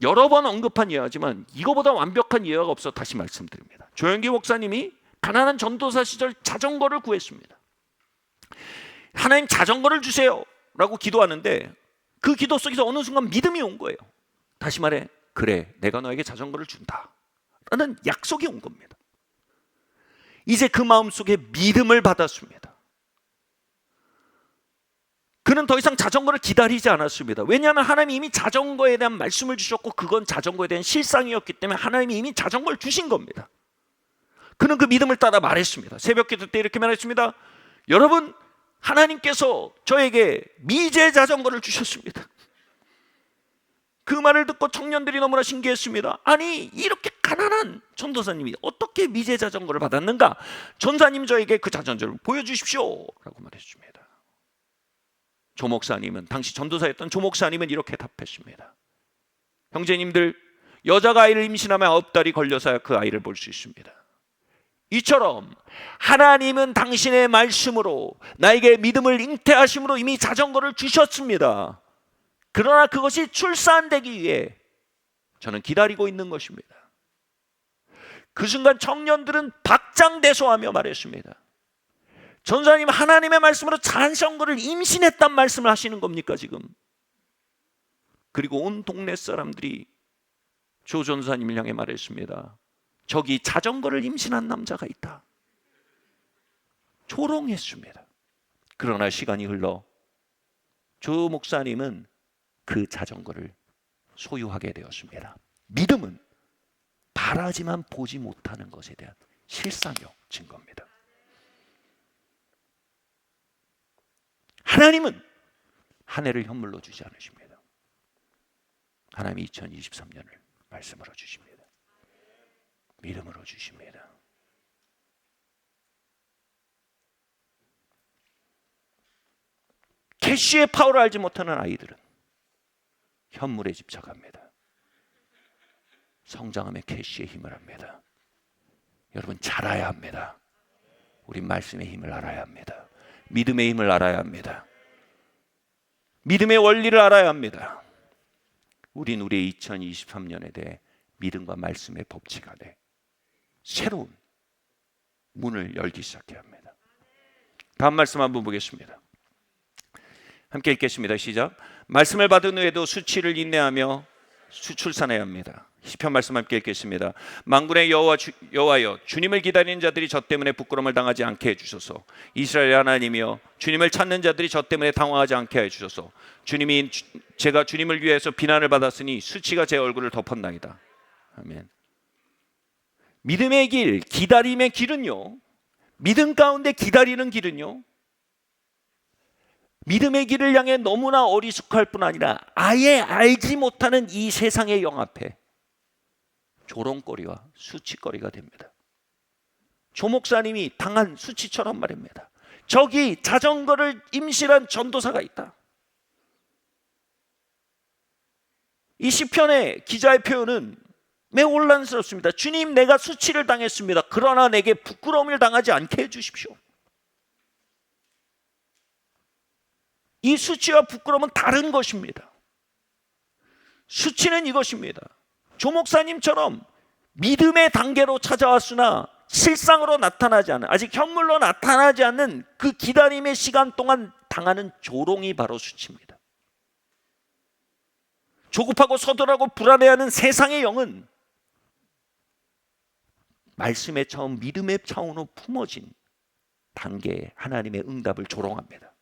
S1: 여러 번 언급한 예화지만 이거보다 완벽한 예화가 없어 다시 말씀드립니다. 조영기 목사님이 가난한 전도사 시절 자전거를 구했습니다. 하나님 자전거를 주세요 라고 기도하는데 그 기도 속에서 어느 순간 믿음이 온 거예요. 다시 말해, 그래, 내가 너에게 자전거를 준다 라는 약속이 온 겁니다. 이제 그 마음속에 믿음을 받았습니다. 그는 더 이상 자전거를 기다리지 않았습니다. 왜냐하면 하나님이 이미 자전거에 대한 말씀을 주셨고 그건 자전거에 대한 실상이었기 때문에 하나님이 이미 자전거를 주신 겁니다. 그는 그 믿음을 따라 말했습니다. 새벽기도 때 이렇게 말했습니다. 여러분, 하나님께서 저에게 미제 자전거를 주셨습니다. 그 말을 듣고 청년들이 너무나 신기했습니다. 아니, 이렇게 가난한 가난한 전도사님이 어떻게 미제 자전거를 받았는가? 전사님 저에게 그 자전거를 보여주십시오 라고 말했습니다. 조 목사님은, 당시 전도사였던 조 목사님은 이렇게 답했습니다. 형제님들, 여자가 아이를 임신하면 9달이 걸려서야 그 아이를 볼 수 있습니다. 이처럼 하나님은 당신의 말씀으로 나에게 믿음을 잉태하심으로 이미 자전거를 주셨습니다. 그러나 그것이 출산되기 위해 저는 기다리고 있는 것입니다. 그 순간 청년들은 박장대소하며 말했습니다. 전사님, 하나님의 말씀으로 자전거를 임신했단 말씀을 하시는 겁니까 지금? 그리고 온 동네 사람들이 조 전사님을 향해 말했습니다. 저기 자전거를 임신한 남자가 있다. 조롱했습니다. 그러나 시간이 흘러 조 목사님은 그 자전거를 소유하게 되었습니다. 믿음은 바라지만 보지 못하는 것에 대한 실상이요 증거입니다. 하나님은 한 해를 현물로 주지 않으십니다. 하나님이 2023년을 말씀으로 주십니다. 믿음으로 주십니다. 캐시의 파워를 알지 못하는 아이들은 현물에 집착합니다. 성장하며 캐시의 힘을 합니다. 여러분, 자라야 합니다. 우리 말씀의 힘을 알아야 합니다. 믿음의 힘을 알아야 합니다. 믿음의 원리를 알아야 합니다. 우린 우리의 2023년에 대해 믿음과 말씀의 법칙 안에 새로운 문을 열기 시작해야 합니다. 다음 말씀 한번 보겠습니다. 함께 읽겠습니다. 시작. 말씀을 받은 후에도 수치를 인내하며 출산해야 합니다. 시편 말씀 함께 읽겠습니다. 만군의 여호와여, 주님을 기다리는 자들이 저 때문에 부끄러움을 당하지 않게 해주소서. 이스라엘의 하나님이여, 주님을 찾는 자들이 저 때문에 당황하지 않게 해주소서. 제가 주님을 위해서 비난을 받았으니 수치가 제 얼굴을 덮었나이다. 아멘. 믿음의 길, 기다림의 길은요, 믿음 가운데 기다리는 길은요, 믿음의 길을 향해 너무나 어리숙할 뿐 아니라 아예 알지 못하는 이 세상의 영 앞에 조롱거리와 수치거리가 됩니다. 조 목사님이 당한 수치처럼 말입니다. 저기 자전거를 임신한 전도사가 있다. 이 시편의 기자의 표현은 매우 혼란스럽습니다. 주님, 내가 수치를 당했습니다. 그러나 내게 부끄러움을 당하지 않게 해주십시오. 이 수치와 부끄러움은 다른 것입니다. 수치는 이것입니다. 조 목사님처럼 믿음의 단계로 찾아왔으나 실상으로 나타나지 않은, 아직 현물로 나타나지 않는 그 기다림의 시간 동안 당하는 조롱이 바로 수치입니다. 조급하고 서둘하고 불안해하는 세상의 영은 말씀의 차원, 믿음의 차원으로 품어진 단계의 하나님의 응답을 조롱합니다.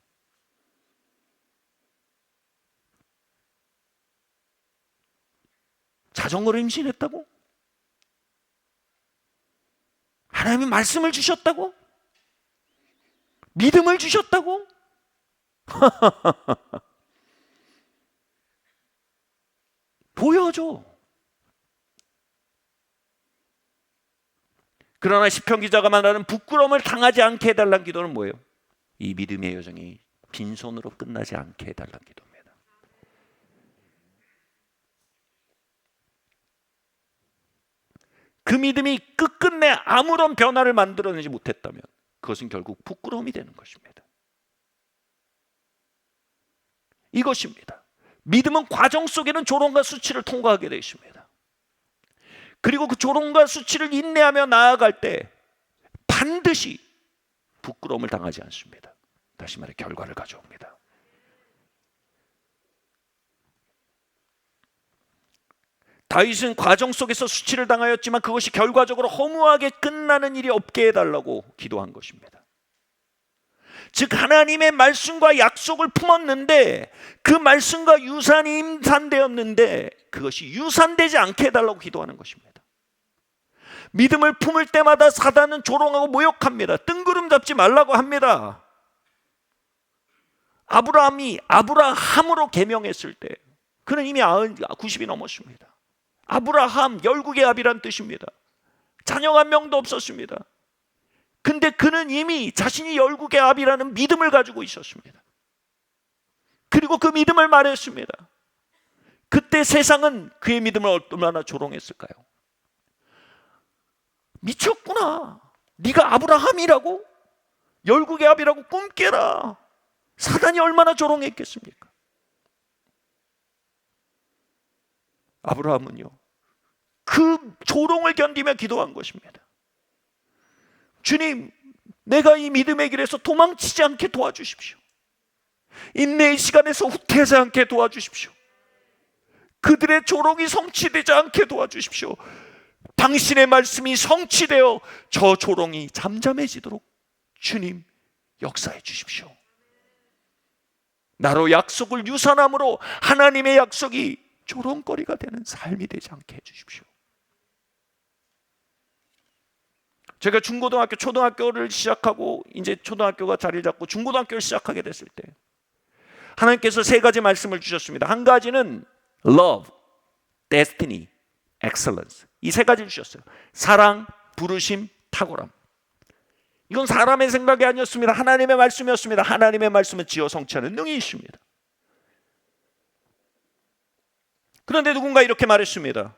S1: 자전거를 임신했다고? 하나님이 말씀을 주셨다고? 믿음을 주셨다고? 보여줘. 그러나 시편 기자가 말하는 부끄러움을 당하지 않게 해달라는 기도는 뭐예요? 이 믿음의 여정이 빈손으로 끝나지 않게 해달라는 기도입니다. 그 믿음이 끝끝내 아무런 변화를 만들어내지 못했다면 그것은 결국 부끄러움이 되는 것입니다. 이것입니다. 믿음은 과정 속에는 조롱과 수치를 통과하게 되어 있습니다. 그리고 그 조롱과 수치를 인내하며 나아갈 때 반드시 부끄러움을 당하지 않습니다. 다시 말해 결과를 가져옵니다. 다윗은 과정 속에서 수치를 당하였지만 그것이 결과적으로 허무하게 끝나는 일이 없게 해달라고 기도한 것입니다. 즉 하나님의 말씀과 약속을 품었는데 그 말씀과 유산이 임산되었는데 그것이 유산되지 않게 해달라고 기도하는 것입니다. 믿음을 품을 때마다 사단은 조롱하고 모욕합니다. 뜬구름 잡지 말라고 합니다. 아브라함이 아브라함으로 계명했을 때 그는 이미 90이 넘었습니다. 아브라함, 열국의 아비란 뜻입니다. 자녀가 한 명도 없었습니다. 근데 그는 이미 자신이 열국의 아비라는 믿음을 가지고 있었습니다. 그리고 그 믿음을 말했습니다. 그때 세상은 그의 믿음을 얼마나 조롱했을까요? 미쳤구나. 네가 아브라함이라고? 열국의 아비라고 꿈 깨라. 사단이 얼마나 조롱했겠습니까? 아브라함은요, 그 조롱을 견디며 기도한 것입니다. 주님, 내가 이 믿음의 길에서 도망치지 않게 도와주십시오. 인내의 시간에서 후퇴하지 않게 도와주십시오. 그들의 조롱이 성취되지 않게 도와주십시오. 당신의 말씀이 성취되어 저 조롱이 잠잠해지도록 주님 역사해 주십시오. 나로 약속을 유산함으로 하나님의 약속이 조롱거리가 되는 삶이 되지 않게 해주십시오. 제가 중고등학교, 초등학교를 시작하고 이제 초등학교가 자리를 잡고 중고등학교를 시작하게 됐을 때 하나님께서 세 가지 말씀을 주셨습니다. 한 가지는 love, destiny, excellence. 이 세 가지를 주셨어요. 사랑, 부르심, 탁월함. 이건 사람의 생각이 아니었습니다. 하나님의 말씀이었습니다. 하나님의 말씀은 지어 성취하는 능이 있습니다. 그런데 누군가 이렇게 말했습니다.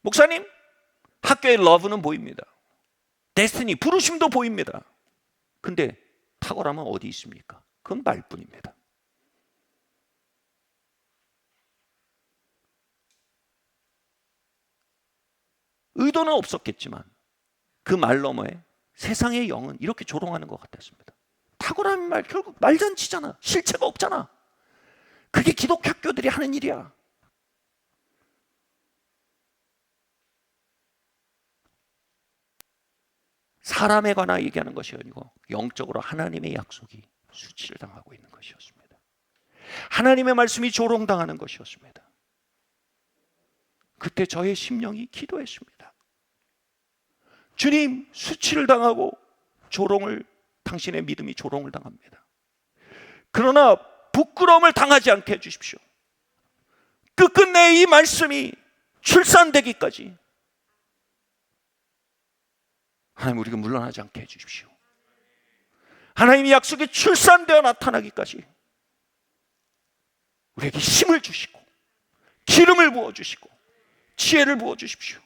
S1: 목사님, 학교의 러브는 보입니다. 데스티니, 부르심도 보입니다. 근데 탁월함은 어디 있습니까? 그건 말뿐입니다. 의도는 없었겠지만 그 말 너머에 세상의 영은 이렇게 조롱하는 것 같았습니다. 탁월한 말, 결국 말잔치잖아. 실체가 없잖아. 그게 기독교 학교들이 하는 일이야. 사람에 관하여 얘기하는 것이 아니고 영적으로 하나님의 약속이 수치를 당하고 있는 것이었습니다. 하나님의 말씀이 조롱당하는 것이었습니다. 그때 저의 심령이 기도했습니다. 주님, 수치를 당하고 조롱을, 당신의 믿음이 조롱을 당합니다. 그러나 부끄러움을 당하지 않게 해주십시오. 끝끝내 이 말씀이 출산되기까지 하나님, 우리가 물러나지 않게 해주십시오. 하나님의 약속이 출산되어 나타나기까지 우리에게 힘을 주시고 기름을 부어주시고 지혜를 부어주십시오.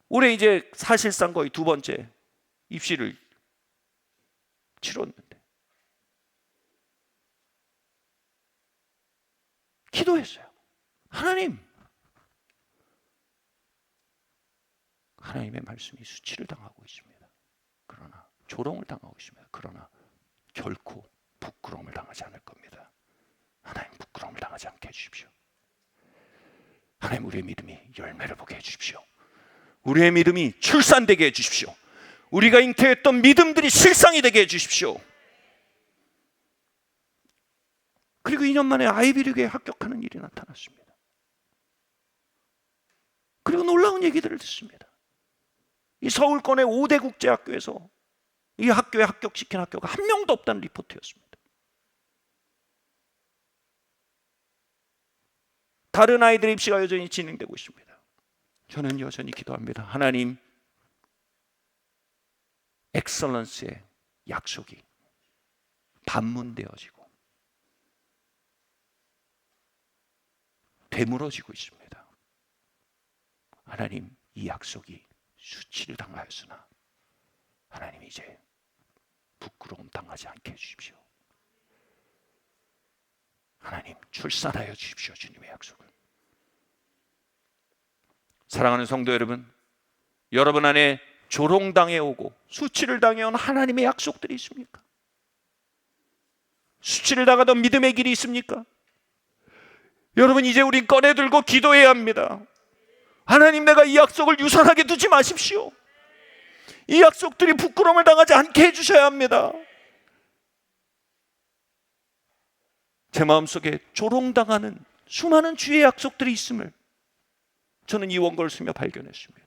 S1: 올해 이제 사실상 거의 두 번째 입시를 치렀는데 기도했어요. 하나님의 말씀이 수치를 당하고 있습니다. 그러나 조롱을 당하고 있습니다. 그러나 결코 부끄러움을 당하지 않을 겁니다. 하나님, 부끄러움을 당하지 않게 해주십시오. 하나님, 우리의 믿음이 열매를 보게 해주십시오. 우리의 믿음이 출산되게 해주십시오. 우리가 잉태했던 믿음들이 실상이 되게 해주십시오. 그리고 2년 만에 아이비리그에 합격하는 일이 나타났습니다. 그리고 놀라운 얘기들을 듣습니다. 이 서울권의 5대 국제학교에서 이 학교에 합격시킨 학교가 한 명도 없다는 리포트였습니다. 다른 아이들의 입시가 여전히 진행되고 있습니다. 저는 여전히 기도합니다. 하나님, 엑설런스의 약속이 반문되어지고 되물어지고 있습니다. 하나님, 이 약속이 수치를 당하였으나 하나님, 이제 부끄러움 당하지 않게 해주십시오. 하나님, 출산하여 주십시오. 주님의 약속을. 사랑하는 성도 여러분, 여러분 안에 조롱당해 오고 수치를 당해온 하나님의 약속들이 있습니까? 수치를 당하던 믿음의 길이 있습니까? 여러분, 이제 우린 꺼내들고 기도해야 합니다. 하나님, 내가 이 약속을 유산하게 두지 마십시오. 이 약속들이 부끄러움을 당하지 않게 해주셔야 합니다. 제 마음속에 조롱당하는 수많은 주의 약속들이 있음을 저는 이 원고를 쓰며 발견했습니다.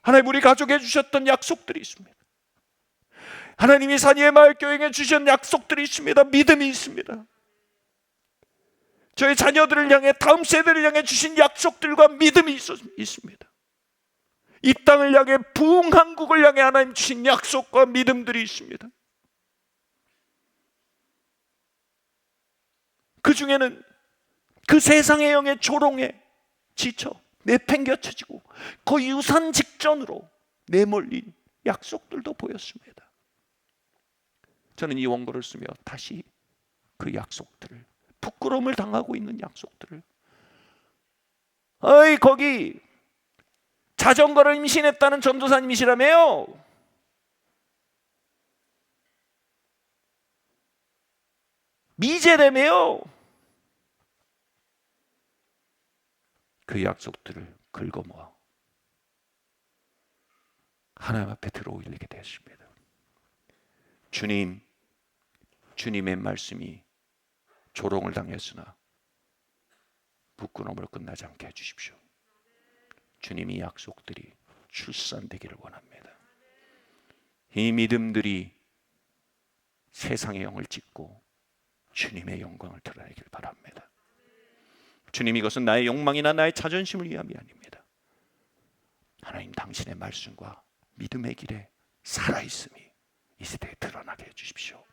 S1: 하나님, 우리 가족에 주셨던 약속들이 있습니다. 하나님이 산위의 마을교회에 주신 약속들이 있습니다. 믿음이 있습니다. 저희 자녀들을 향해, 다음 세대를 향해 주신 약속들과 믿음이 있습니다. 이 땅을 향해, 부흥한국을 향해 하나님 주신 약속과 믿음들이 있습니다. 그 중에는 그 세상의 영의 조롱에 지쳐 내팽개쳐지고 거의 유산 직전으로 내몰린 약속들도 보였습니다. 저는 이 원고를 쓰며 다시 그 약속들을, 부끄러움을 당하고 있는 약속들을, 거기 자전거를 임신했다는 전도사님이시라며요. 미제라며요. 그 약속들을 긁어모아 하나님 앞에 들어올리게 되었습니다. 주님, 주님의 말씀이 조롱을 당했으나 부끄러움을 끝나지 않게 해주십시오. 주님이 약속들이 출산되기를 원합니다. 이 믿음들이 세상의 영을 찢고 주님의 영광을 드러내길 바랍니다. 주님, 이것은 나의 욕망이나 나의 자존심을 위함이 아닙니다. 하나님, 당신의 말씀과 믿음의 길에 살아있음이 이 시대에 드러나게 해주십시오.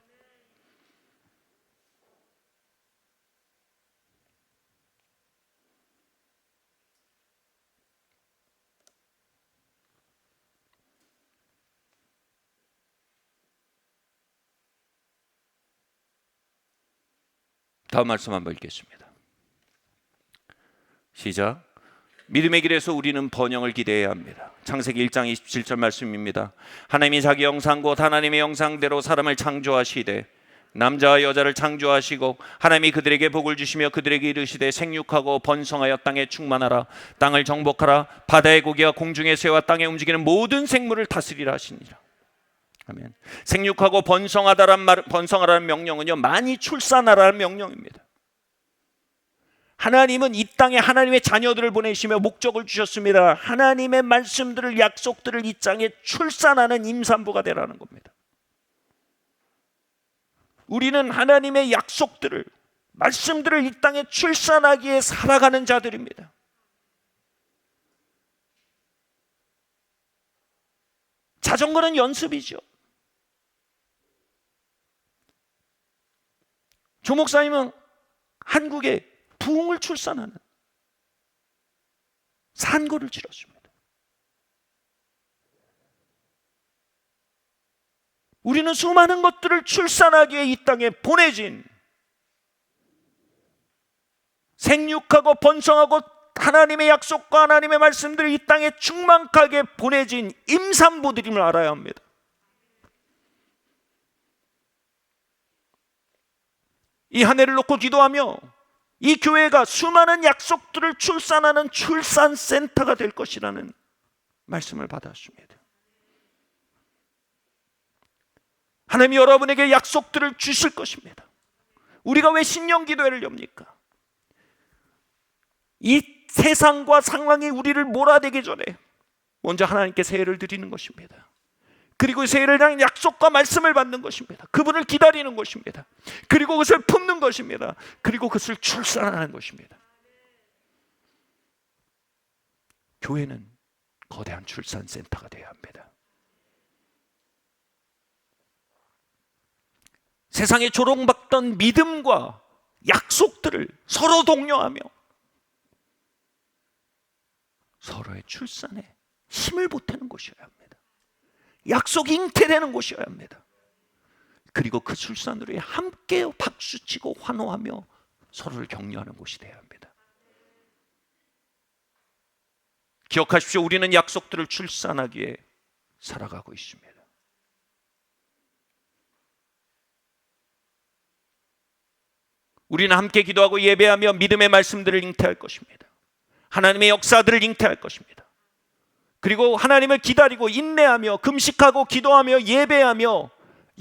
S1: 다음 말씀 한번 읽겠습니다. 시작. 믿음의 길에서 우리는 번영을 기대해야 합니다. 창세기 1장 27절 말씀입니다. 하나님이 자기 형상 곧 하나님의 형상대로 사람을 창조하시되 남자와 여자를 창조하시고 하나님이 그들에게 복을 주시며 그들에게 이르시되 생육하고 번성하여 땅에 충만하라. 땅을 정복하라. 바다의 고기와 공중의 새와 땅에 움직이는 모든 생물을 다스리라 하시니라. 아멘. 생육하고 번성하라는 명령은요, 많이 출산하라는 명령입니다. 하나님은 이 땅에 하나님의 자녀들을 보내시며 목적을 주셨습니다. 하나님의 말씀들을, 약속들을 이 땅에 출산하는 임산부가 되라는 겁니다. 우리는 하나님의 약속들을, 말씀들을 이 땅에 출산하기에 살아가는 자들입니다. 자전거는 연습이죠. 조 목사님은 한국에 부흥을 출산하는 산고를 치렀습니다. 우리는 수많은 것들을 출산하기에 이 땅에 보내진, 생육하고 번성하고 하나님의 약속과 하나님의 말씀들을 이 땅에 충만하게 보내진 임산부들임을 알아야 합니다. 이 한 해를 놓고 기도하며 이 교회가 수많은 약속들을 출산하는 출산센터가 될 것이라는 말씀을 받았습니다. 하나님이 여러분에게 약속들을 주실 것입니다. 우리가 왜 신년기도회를 엽니까? 이 세상과 상황이 우리를 몰아대기 전에 먼저 하나님께 세례를 드리는 것입니다. 그리고 세례를 향한 약속과 말씀을 받는 것입니다. 그분을 기다리는 것입니다. 그리고 그것을 품는 것입니다. 그리고 그것을 출산하는 것입니다. 교회는 거대한 출산센터가 되어야 합니다. 세상에 조롱받던 믿음과 약속들을 서로 독려하며 서로의 출산에 힘을 보태는 곳이어야 합니다. 약속이 잉태되는 곳이어야 합니다. 그리고 그 출산으로 함께 박수치고 환호하며 서로를 격려하는 곳이 되어야 합니다. 기억하십시오. 우리는 약속들을 출산하기에 살아가고 있습니다. 우리는 함께 기도하고 예배하며 믿음의 말씀들을 잉태할 것입니다. 하나님의 역사들을 잉태할 것입니다. 그리고 하나님을 기다리고 인내하며 금식하고 기도하며 예배하며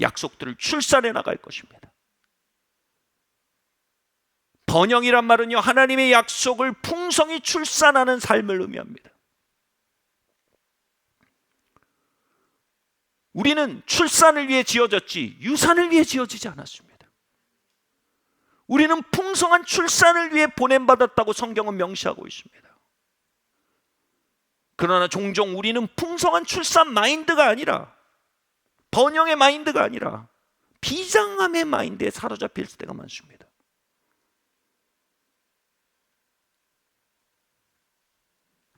S1: 약속들을 출산해 나갈 것입니다. 번영이란 말은요, 하나님의 약속을 풍성히 출산하는 삶을 의미합니다. 우리는 출산을 위해 지어졌지 유산을 위해 지어지지 않았습니다. 우리는 풍성한 출산을 위해 보냄받았다고 성경은 명시하고 있습니다. 그러나 종종 우리는 풍성한 출산 마인드가 아니라, 번영의 마인드가 아니라 비장함의 마인드에 사로잡힐 때가 많습니다.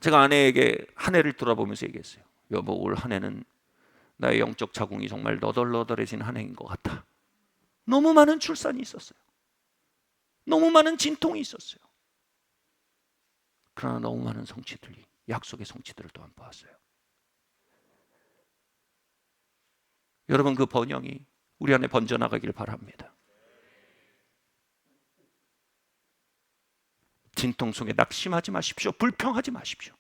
S1: 제가 아내에게 한 해를 돌아보면서 얘기했어요. 여보, 올 한 해는 나의 영적 자궁이 정말 너덜너덜해진 한 해인 것 같아. 너무 많은 출산이 있었어요. 너무 많은 진통이 있었어요. 그러나 너무 많은 성취들이, 약속의 성취들을 또한 보았어요. 여러분, 그 번영이 우리 안에 번져나가길 바랍니다. 진통 속에 낙심하지 마십시오. 불평하지 마십시오.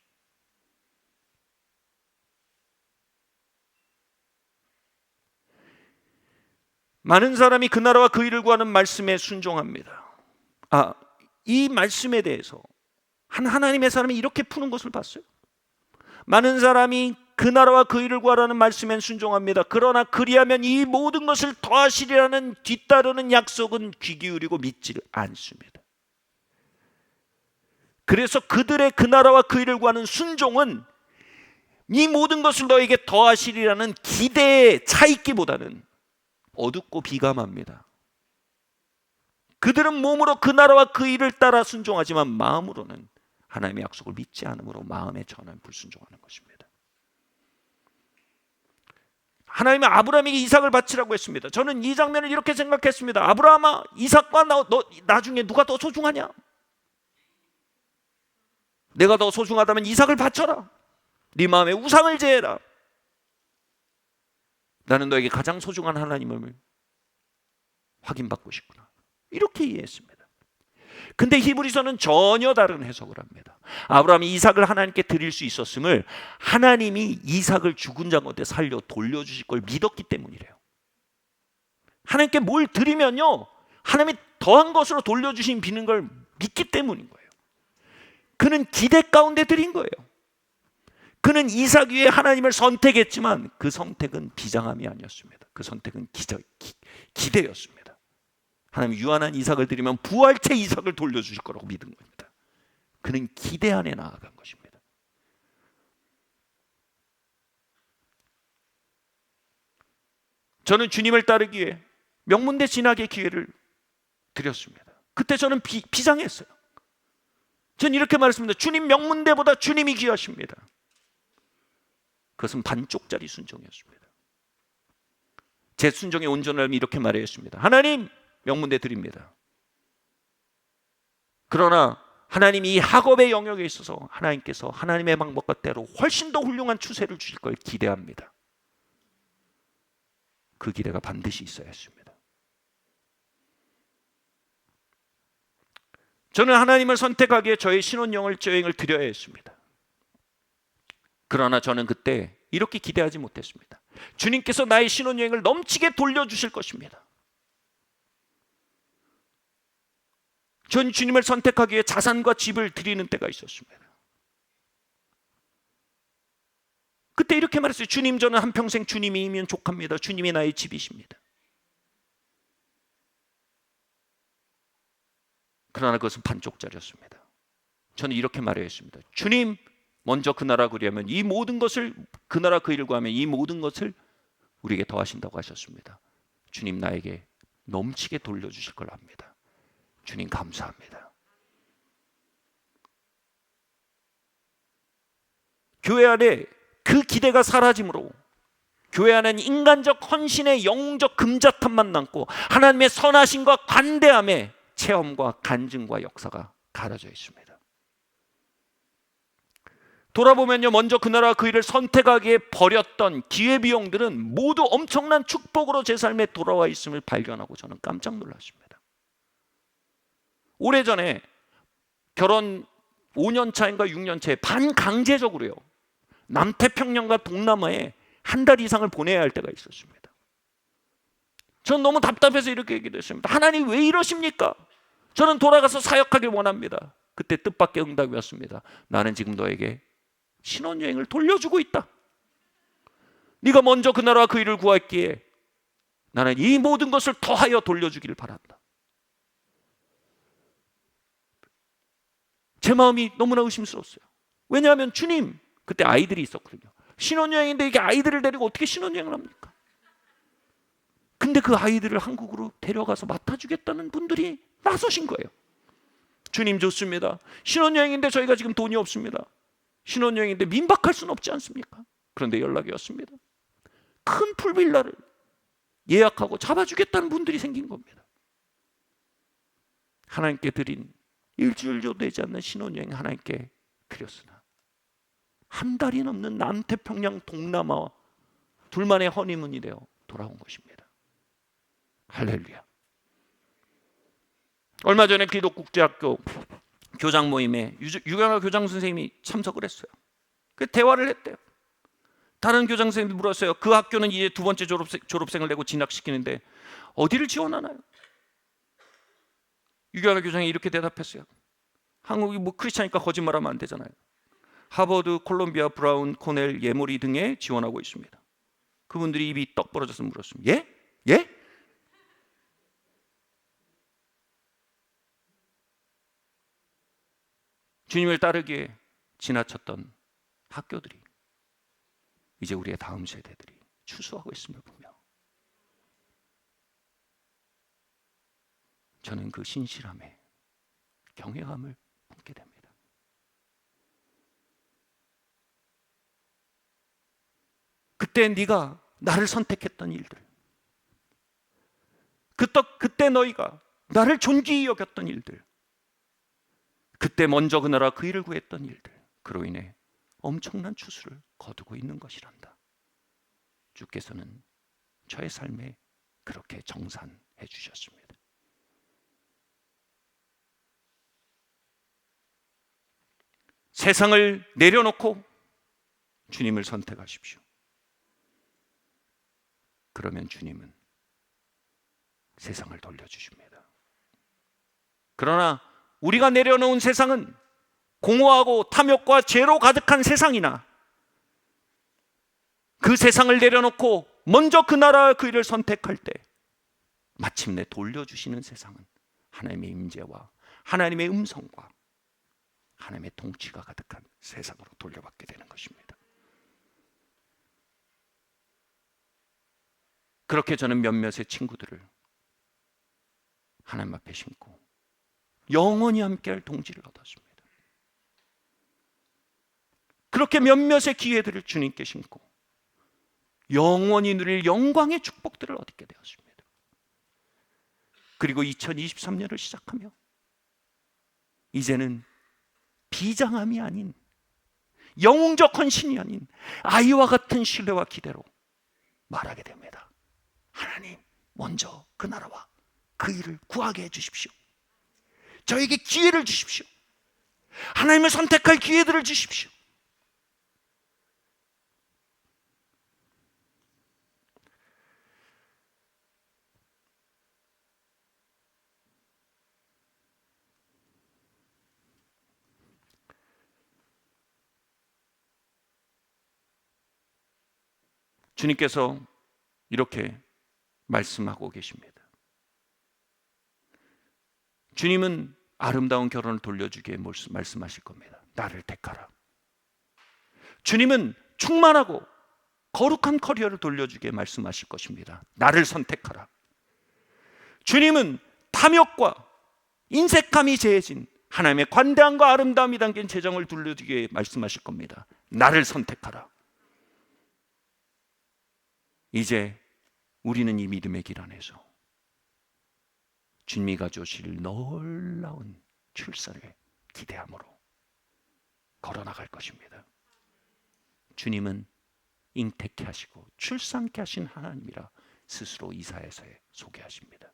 S1: 많은 사람이 그 나라와 그 일을 구하는 말씀에 순종합니다. 이 말씀에 대해서 하나님의 사람이 이렇게 푸는 것을 봤어요. 많은 사람이 그 나라와 그 일을 구하라는 말씀엔 순종합니다. 그러나 그리하면 이 모든 것을 더하시리라는 뒤따르는 약속은 귀 기울이고 믿지 않습니다. 그래서 그들의 그 나라와 그 일을 구하는 순종은 이 모든 것을 너에게 더하시리라는 기대에 차 있기보다는 어둡고 비감합니다. 그들은 몸으로 그 나라와 그 일을 따라 순종하지만 마음으로는 하나님의 약속을 믿지 않으므로 마음에 전한 불순종하는 것입니다. 하나님은 아브라함에게 이삭을 바치라고 했습니다. 저는 이 장면을 이렇게 생각했습니다. 아브라함아, 이삭과 너 나중에 누가 더 소중하냐? 내가 더 소중하다면 이삭을 바쳐라. 네 마음에 우상을 제해라. 나는 너에게 가장 소중한 하나님을 확인받고 싶구나. 이렇게 이해했습니다. 근데 히브리서는 전혀 다른 해석을 합니다. 아브라함이 이삭을 하나님께 드릴 수 있었음을 하나님이 이삭을 죽은 자 가운데 살려 돌려주실 걸 믿었기 때문이래요. 하나님께 뭘 드리면요, 하나님이 더한 것으로 돌려주신 비는 걸 믿기 때문인 거예요. 그는 기대 가운데 드린 거예요. 그는 이삭 위에 하나님을 선택했지만 그 선택은 비장함이 아니었습니다. 그 선택은 기대였습니다. 하나님 유한한 이삭을 드리면 부활체 이삭을 돌려주실 거라고 믿은 겁니다. 그는 기대 안에 나아간 것입니다. 저는 주님을 따르기 위해 명문대 진학의 기회를 드렸습니다. 그때 저는 비장했어요. 저는 이렇게 말했습니다. 주님, 명문대보다 주님이 귀하십니다. 그것은 반쪽짜리 순종이었습니다. 제 순종의 온전함이 이렇게 말했습니다. 하나님, 명문대 드립니다. 그러나 하나님이 이 학업의 영역에 있어서 하나님께서 하나님의 방법과 때로 훨씬 더 훌륭한 추세를 주실 걸 기대합니다. 그 기대가 반드시 있어야 했습니다. 저는 하나님을 선택하기에 저의 신혼여행을 드려야 했습니다. 그러나 저는 그때 이렇게 기대하지 못했습니다. 주님께서 나의 신혼여행을 넘치게 돌려주실 것입니다. 전 주님을 선택하기 위해 자산과 집을 드리는 때가 있었습니다. 그때 이렇게 말했어요. 주님, 저는 한평생 주님이면 족합니다. 주님이 나의 집이십니다. 그러나 그것은 반쪽짜리였습니다. 저는 이렇게 말해야 했습니다. 주님, 먼저 그 나라 그리하면 이 모든 것을, 그 나라 그 일을 구하면 이 모든 것을 우리에게 더하신다고 하셨습니다. 주님, 나에게 넘치게 돌려주실 걸 압니다. 주님, 감사합니다. 교회 안에 그 기대가 사라짐으로 교회 안에는 인간적 헌신의 영웅적 금자탑만 남고 하나님의 선하심과 관대함의 체험과 간증과 역사가 가려져 있습니다. 돌아보면요, 먼저 그 나라와 그 일을 선택하기에 버렸던 기회비용들은 모두 엄청난 축복으로 제 삶에 돌아와 있음을 발견하고 저는 깜짝 놀랐습니다. 오래전에 결혼 5년 차인가 6년 차에 반강제적으로요, 남태평양과 동남아에 한 달 이상을 보내야 할 때가 있었습니다. 전 너무 답답해서 이렇게 얘기도 했습니다. 하나님, 왜 이러십니까? 저는 돌아가서 사역하길 원합니다. 그때 뜻밖의 응답이 왔습니다. 나는 지금 너에게 신혼여행을 돌려주고 있다. 네가 먼저 그 나라와 그 일을 구했기에 나는 이 모든 것을 더하여 돌려주기를 바란다. 제 마음이 너무나 의심스러웠어요. 왜냐하면 주님, 그때 아이들이 있었거든요. 신혼여행인데 이게 아이들을 데리고 어떻게 신혼여행을 합니까? 근데 그 아이들을 한국으로 데려가서 맡아주겠다는 분들이 나서신 거예요. 주님 좋습니다. 신혼여행인데 저희가 지금 돈이 없습니다. 신혼여행인데 민박할 수는 없지 않습니까? 그런데 연락이 왔습니다. 큰 풀빌라를 예약하고 잡아주겠다는 분들이 생긴 겁니다. 하나님께 드린 일주일도 되지 않는 신혼여행 하나님께 드렸으나 한 달이 넘는 남태평양 동남아와 둘만의 허니문이 되어 돌아온 것입니다. 할렐루야. 얼마 전에 기독국제학교 교장 모임에 유경아 교장 선생님이 참석을 했어요. 그 대화를 했대요. 다른 교장 선생님이 물었어요. 그 학교는 이제 두 번째 졸업생을 내고 진학시키는데 어디를 지원하나요? 유경아 교장이 이렇게 대답했어요. 한국이 뭐 크리스찬이니까 거짓말하면 안 되잖아요. 하버드, 콜롬비아, 브라운, 코넬, 예모리 등에 지원하고 있습니다. 그분들이 입이 떡 벌어져서 물었습니다. 예? 예? 주님을 따르기에 지나쳤던 학교들이 이제 우리의 다음 세대들이 추수하고 있음을 보며 저는 그 신실함에 경외감을 품게 됩니다. 그때 네가 나를 선택했던 일들, 그때 너희가 나를 존귀히 여겼던 일들, 그때 먼저 그 나라 그 일을 구했던 일들, 그로 인해 엄청난 추수를 거두고 있는 것이란다. 주께서는 저의 삶에 그렇게 정산해 주셨습니다. 세상을 내려놓고 주님을 선택하십시오. 그러면 주님은 세상을 돌려주십니다. 그러나 우리가 내려놓은 세상은 공허하고 탐욕과 죄로 가득한 세상이나 그 세상을 내려놓고 먼저 그 나라와 그 일을 선택할 때 마침내 돌려주시는 세상은 하나님의 임재와 하나님의 음성과 하나님의 통치가 가득한 세상으로 돌려받게 되는 것입니다. 그렇게 저는 몇몇의 친구들을 하나님 앞에 심고 영원히 함께할 동지를 얻었습니다. 그렇게 몇몇의 기회들을 주님께 심고 영원히 누릴 영광의 축복들을 얻게 되었습니다. 그리고 2023년을 시작하며 이제는 비장함이 아닌 영웅적 헌신이 아닌 아이와 같은 신뢰와 기대로 말하게 됩니다. 하나님, 먼저 그 나라와 그 일을 구하게 해주십시오. 저에게 기회를 주십시오. 하나님을 선택할 기회들을 주십시오. 주님께서 이렇게 말씀하고 계십니다. 주님은 아름다운 결혼을 돌려주기에 말씀하실 겁니다. 나를 택하라. 주님은 충만하고 거룩한 커리어를 돌려주기에 말씀하실 것입니다. 나를 선택하라. 주님은 탐욕과 인색함이 제해진 하나님의 관대함과 아름다움이 담긴 재정을 돌려주기에 말씀하실 겁니다. 나를 선택하라. 이제 우리는 이 믿음의 길 안에서 주님이 가져오실 놀라운 출산을 기대함으로 걸어나갈 것입니다. 주님은 잉태케 하시고 출산케 하신 하나님이라 스스로 이사야서에 소개하십니다.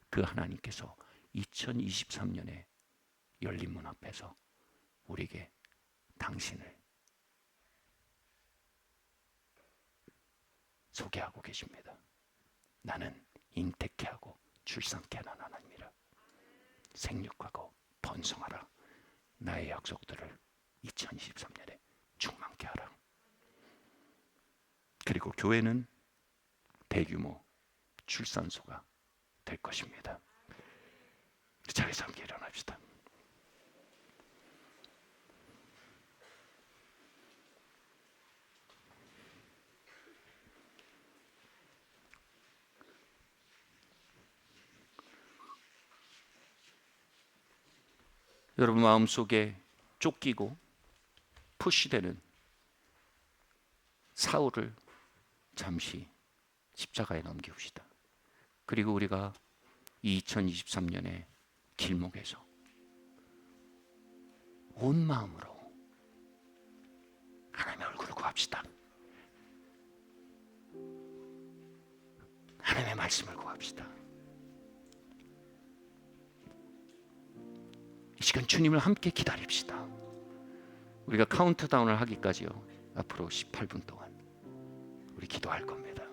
S1: 그 하나님께서 2023년에 열린 문 앞에서 우리에게 당신을 소개하고 계십니다. 나는 잉태케 하고 출산케 하는 하나님이라. 생육하고 번성하라. 나의 약속들을 2023년에 충만케 하라.
S2: 그리고 교회는 대규모 출산소가 될 것입니다. 자리에서 함께 일어납시다. 여러분 마음속에 쫓기고 푸시되는 사울을 잠시 십자가에 넘기웁시다. 그리고 우리가 2023년의 길목에서 온 마음으로 하나님의 얼굴을 구합시다. 하나님의 말씀을 구합시다. 이 시간 주님을 함께 기다립시다. 우리가 카운트다운을 하기까지요, 앞으로 18분 동안 우리 기도할 겁니다.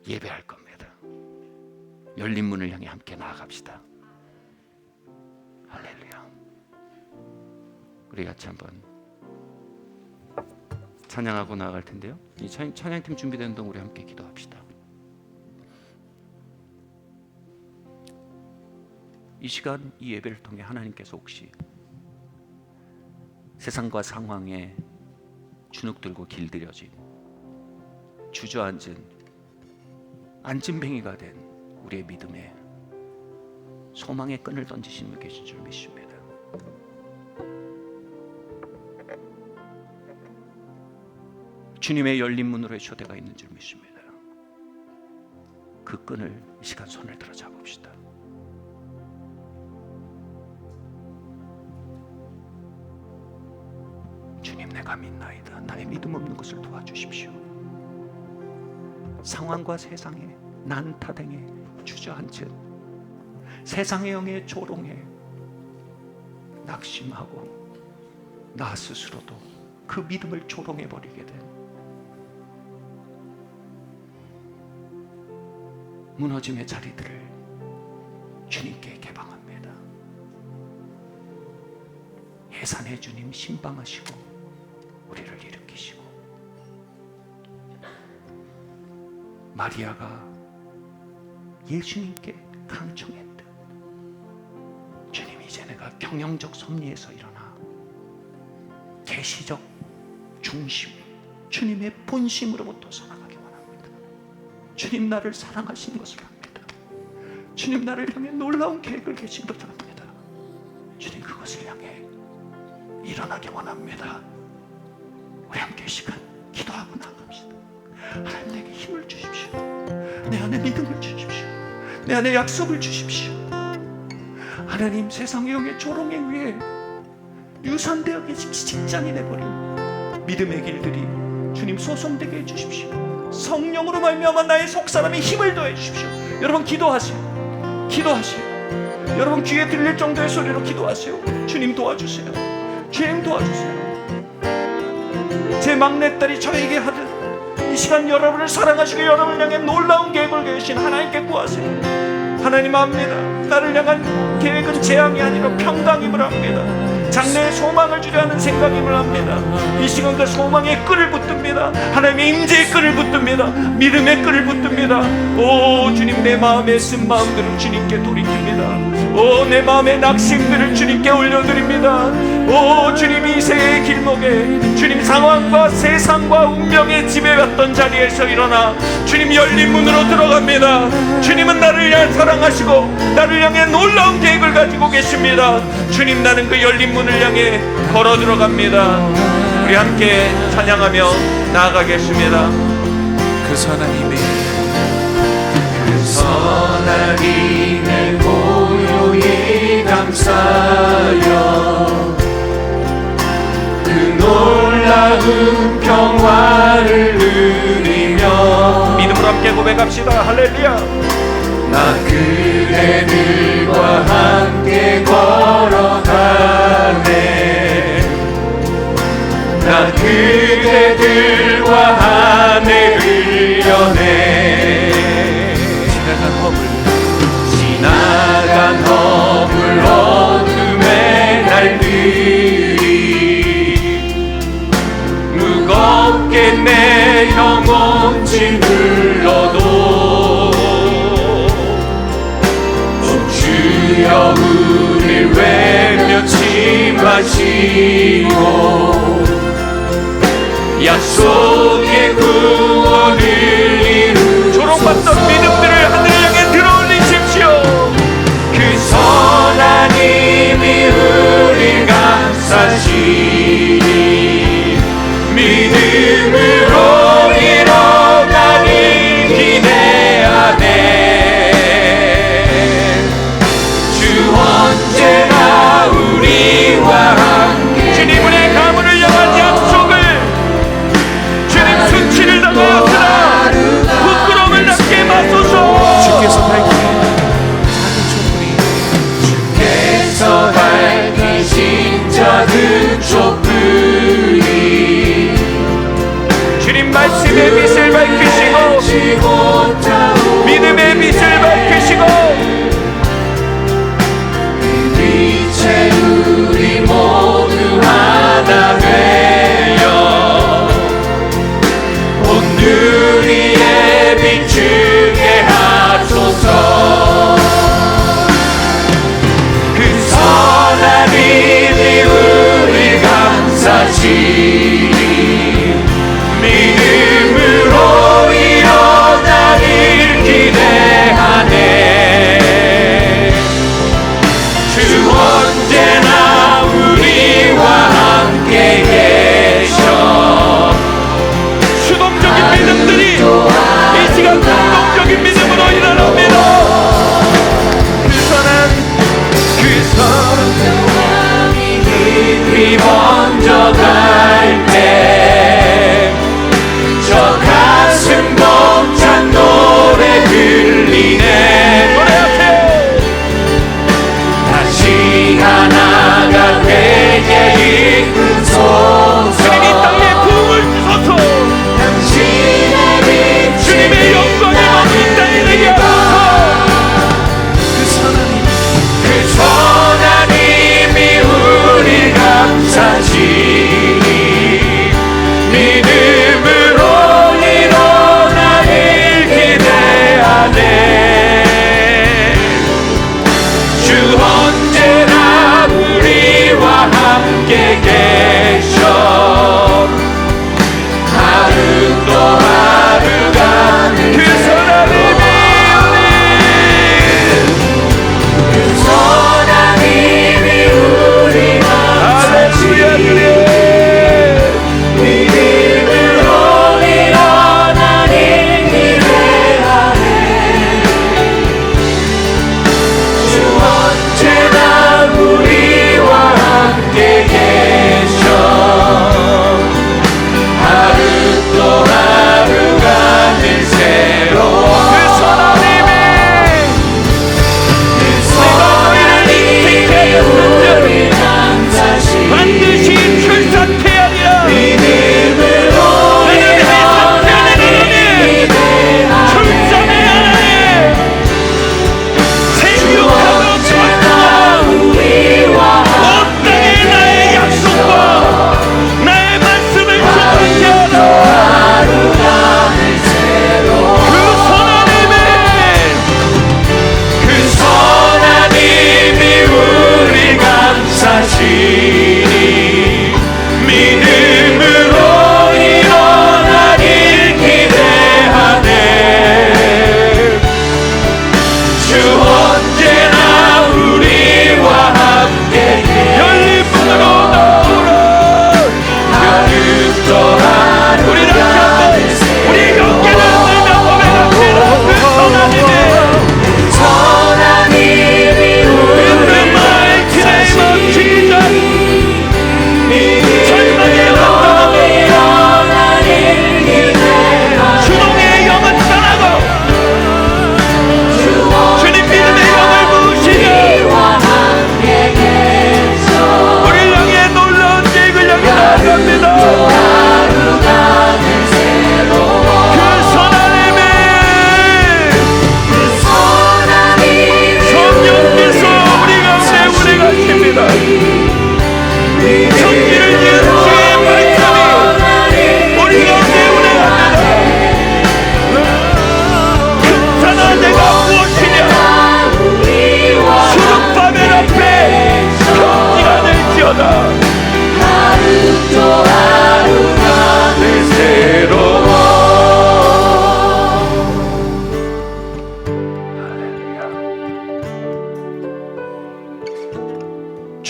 S2: 예배할 겁니다. 열린 문을 향해 함께 나아갑시다. 할렐루야. 우리 같이 한번 찬양하고 나아갈 텐데요, 이 찬양팀 준비되는 동안 우리 함께 기도합시다. 이 시간 이 예배를 통해 하나님께서 혹시 세상과 상황에 주눅들고 길들여진 주저앉은 안진뱅이가 된 우리의 믿음에 소망의 끈을 던지시는 분 계신 줄 믿습니다. 주님의 열린 문으로의 초대가 있는 줄 믿습니다. 그 끈을 이 시간 손을 들어 잡읍시다. 주님, 내가 믿나이다. 나의 믿음 없는 것을 도와주십시오. 상황과 세상에 난타댕에 주저앉은 세상의 영에 조롱해 낙심하고 나 스스로도 그 믿음을 조롱해버리게 된 무너짐의 자리들을 주님께 개방합니다. 예산의 주님 신방하시고 우리를 일으키시고, 마리아가 예수님께 강청했듯 주님, 이제 내가 경영적 섭리에서 일어나 계시적 중심, 주님의 본심으로부터 살아가기 원합니다. 주님, 나를 사랑하신 것을 압니다. 주님, 나를 향해 놀라운 계획을 계신 것을 압니다. 주님, 그것을 향해 일어나기 원합니다. 우리 함께 시간 기도하고 나갑시다. 하나님, 내게 힘을 주십시오. 내 안에 믿음을 주십시오. 내 안에 약속을 주십시오. 하나님, 세상의 영의 조롱에 의해 유산되어 계신 직장이 돼버린 믿음의 길들이 주님 소송되게 해주십시오. 성령으로 말미암아 나의 속사람에 힘을 더해 주십시오. 여러분 기도하세요. 기도하세요. 여러분 귀에 들릴 정도의 소리로 기도하세요. 주님 도와주세요. 주님 도와주세요. 제 막내딸이 저에게 하듯 이 시간 여러분을 사랑하시고 여러분을 향해 놀라운 계획을 계신 하나님께 구하세요. 하나님 압니다. 나를 향한 계획은 재앙이 아니라 평강임을 압니다. 장래의 소망을 주려 하는 생각임을 압니다. 이 시간 그 소망의 끈을 붙듭니다. 하나님의 임재의 끈을 붙듭니다. 믿음의 끈을 붙듭니다. 오 주님, 내 마음에 쓴 마음들을 주님께 돌이킵니다. 오 내 마음의 낙심들을 주님께 올려드립니다. 오 주님, 이 새의 길목에 주님 상황과 세상과 운명의 지배받던 자리에서 일어나 주님 열린 문으로 들어갑니다. 주님은 나를 향해 사랑하시고 나를 향해 놀라운 계획을 가지고 계십니다. 주님, 나는 그 열린 문을 향해 걸어 들어갑니다. 우리 함께 찬양하며 나아가겠습니다.
S3: 그 선한 힘에
S2: 그 선한 힘에 고요히 감싸여 그 놀라운 평화를 누리며 믿음으로 함께 고백합시다. 할렐루야. 나 그대들과 함께 걸어가네. 나 그대들과 하늘 흘려내. 지나간 허물 어둠의 날들이 무겁게 내려
S4: 꽃이 물러도 주여 우릴 외면치 마시고 약속의 구원을 이루소서.
S1: 조롱받던 믿음들을 하늘을 향해 들어올리십시오.
S4: 그 선하님이 우릴 감싸시니 믿음으로 이뤄가니 기대하네. 주 언제나 우리와 함께
S1: 주님의 가문을 향한 약속을 주님 수치를 당한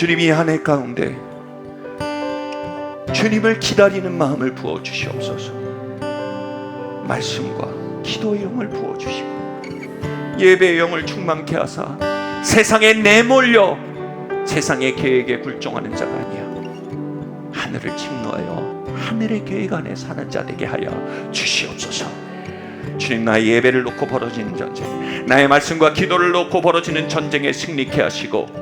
S2: 주님, 이 한 해 가운데 주님을 기다리는 마음을 부어주시옵소서. 말씀과 기도의 영을 부어주시고 예배의 영을 충만케 하사 세상에 내몰려 세상의 계획에 굴종하는 자가 아니야, 하늘을 침노하여 하늘의 계획 안에 사는 자 되게 하여 주시옵소서. 주님, 나의 예배를 놓고 벌어지는 전쟁, 나의 말씀과 기도를 놓고 벌어지는 전쟁에 승리케 하시고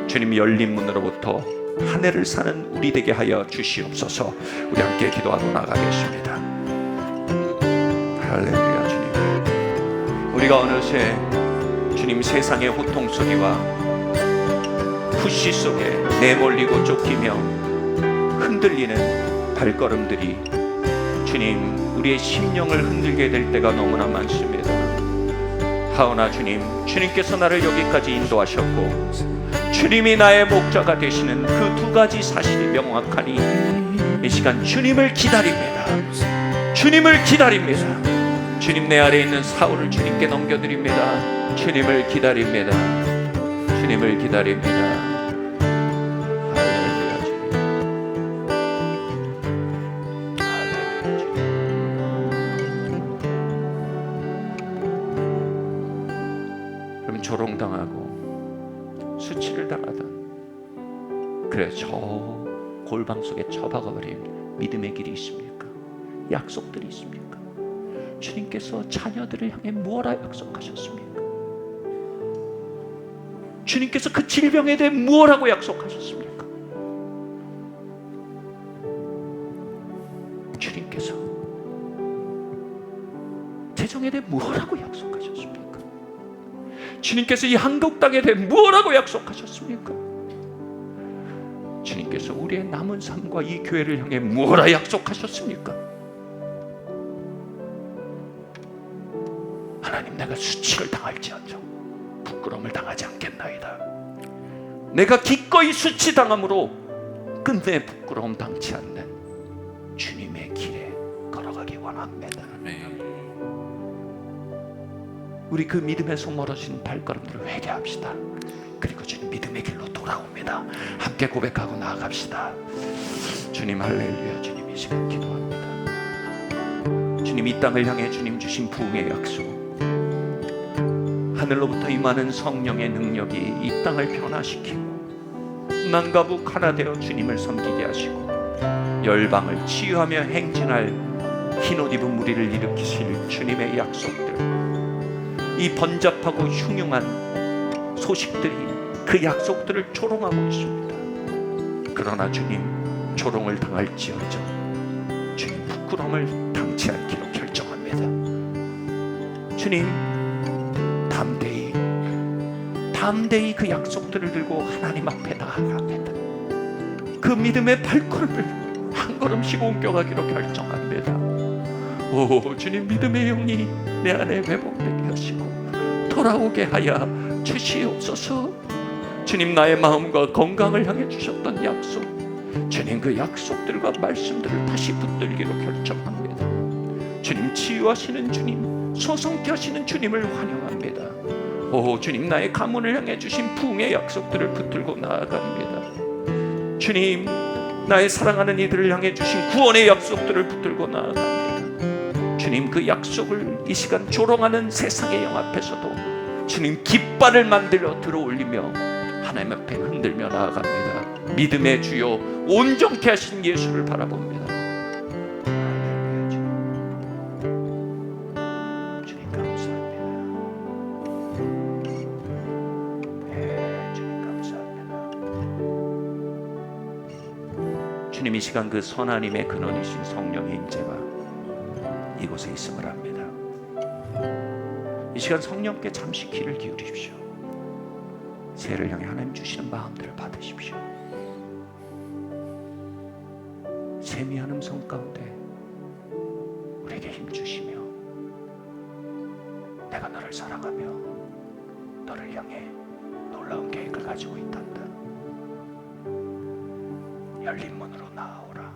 S2: 주님, 열린 문으로부터 한 해를 사는 우리 되게 하여 주시옵소서. 우리 함께 기도하고 나가겠습니다. 할렐루야. 주님, 우리가 어느새 주님 세상의 호통 소리와 푸시 속에 내몰리고 쫓기며 흔들리는 발걸음들이 주님, 우리의 심령을 흔들게 될 때가 너무나 많습니다. 하오나 주님, 주님께서 나를 여기까지 인도하셨고 주님이 나의 목자가 되시는 그 두 가지 사실이 명확하니 이 시간 주님을 기다립니다. 주님을 기다립니다. 주님, 내 아래에 있는 사울을 주님께 넘겨드립니다. 주님을 기다립니다. 주님을 기다립니다. 할렐루야. 주님. 할렐루야. 주님. 그럼 조롱당하고 수치를 당하던, 그래, 저 골방 속에 처박아버린 믿음의 길이 있습니까? 약속들이 있습니까? 주님께서 자녀들을 향해 무엇라 약속하셨습니까? 주님께서 그 질병에 대해 무엇라고 약속하셨습니까? 주님께서 재정에 대해 무엇라고 약속하셨습니까? 주님께서 이 한국 땅에 대해 무엇라고 약속하셨습니까? 주님께서 우리의 남은 삶과 이 교회를 향해 무엇라 약속하셨습니까? 하나님, 내가 수치를 당할지언정 부끄러움을 당하지 않겠나이다. 내가 기꺼이 수치당함으로 끝내 부끄러움 당치 않는 주님의 길에 걸어가기 원합니다. 우리 그 믿음에서 멀어진 발걸음들을 회개합시다. 그리고 주님, 믿음의 길로 돌아옵니다. 함께 고백하고 나아갑시다. 주님, 할렐루야. 주님, 이 시간 기도합니다. 주님, 이 땅을 향해 주님 주신 부흥의 약속, 하늘로부터 임하는 성령의 능력이 이 땅을 변화시키고 남과북 하나 되어 주님을 섬기게 하시고 열방을 치유하며 행진할 흰옷 입은 무리를 일으키실 주님의 약속들, 이 번잡하고 흉흉한 소식들이 그 약속들을 조롱하고 있습니다. 그러나 주님, 조롱을 당할지언정 주님 부끄러움을 당치 않기로 결정합니다. 주님, 담대히 그 약속들을 들고 하나님 앞에 나아갑니다. 그 믿음의 발걸음을 한 걸음씩 옮겨가기로 결정합니다. 오 주님, 믿음의 영이 내 안에 회복되게 하시고 돌아오게 하여 주시옵소서. 주님, 나의 마음과 건강을 향해 주셨던 약속, 주님 그 약속들과 말씀들을 다시 붙들기로 결정합니다. 주님, 치유하시는 주님, 소성케 하시는 주님을 환영합니다. 오 주님, 나의 가문을 향해 주신 부흥의 약속들을 붙들고 나아갑니다. 주님, 나의 사랑하는 이들을 향해 주신 구원의 약속들을 붙들고 나아갑니다. 주님, 그 약속을 이 시간 조롱하는 세상의 영 앞에서도 주님 깃발을 만들어 들어올리며 하나님 앞에 흔들며 나아갑니다. 믿음의 주요 온전케 하신 예수를 바라봅니다. 할렐루야. 주님 감사합니다. 네, 주님 감사합니다. 주님, 이 시간 그 선하님의 근원이신 성령의 임재가 이곳에 있음을 압니다. 이 시간 성령께 잠시 귀를 기울이십시오. 새해를 향해 하나님 주시는 마음들을 받으십시오. 세미한 음성 가운데 우리에게 힘 주시며, 내가 너를 사랑하며 너를 향해 놀라운 계획을 가지고 있단다. 열린 문으로 나아오라.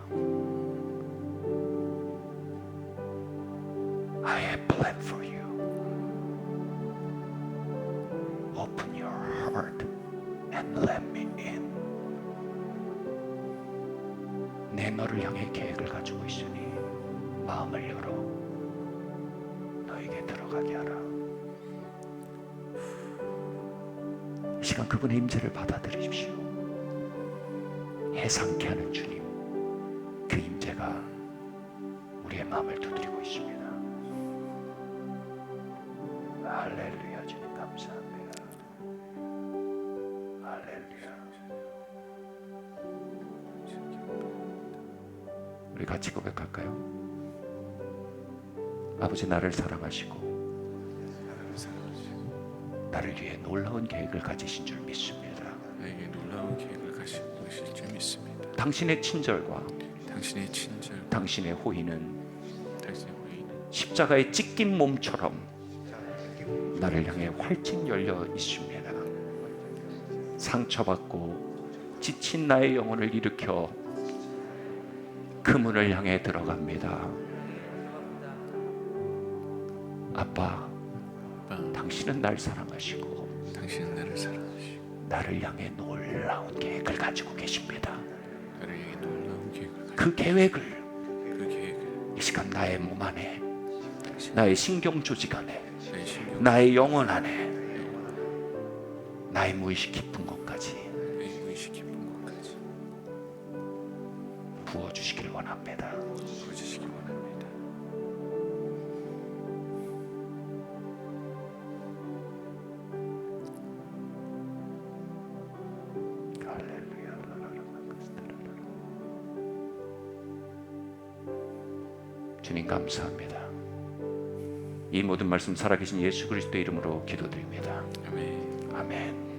S2: I have planned for you. Open your heart and let me in. 너를 향해 계획을 가지고 있으니 마음을 열어 너에게 들어가게 하라. 이 시간 그분의 임재를 받아들이십시오. 해상케 하는 주님, 그 임재가 우리의 마음을 두드리고 있습니다. 할렐루야. 주님 감사합니다. 할렐루야. 우리 같이 고백할까요? 아버지, 나를 사랑하시고 나를 위해 놀라운 계획을 가지신 줄 믿습니다.
S3: 나에게 놀라운 계획을 가지고 계실 줄 믿습니다.
S2: 당신의 친절과
S3: 당신의 친절,
S2: 당신의 호의는
S3: 당신의 호의는
S2: 십자가에 찢긴 몸처럼 나를 향해 활짝 열려 있습니다. 상처받고 지친 나의 영혼을 일으켜 그 문을 향해 들어갑니다. 아빠, 당신은 날 사랑하시고
S3: 당신은 나를 사랑하시고
S2: 나를 향해 놀라운 계획을 가지고 계십니다.
S3: 나를 향해 놀라운 계획을 가지고
S2: 그 계획을
S3: 그 계획을
S2: 이 시간 나의 몸 안에, 나의 신경 조직 안에,
S3: 나의 신경,
S2: 나의 영혼 안에, 나의 무의식 깊은 곳까지
S3: 나의 무의식 깊은 곳까지
S2: 부어주시길 원합니다.
S3: 부어주시기 원합니다.
S2: 할렐루야. 주님 감사합니다. 이 모든 말씀 살아계신 예수 그리스도의 이름으로 기도드립니다.
S3: 아멘.
S2: 아멘.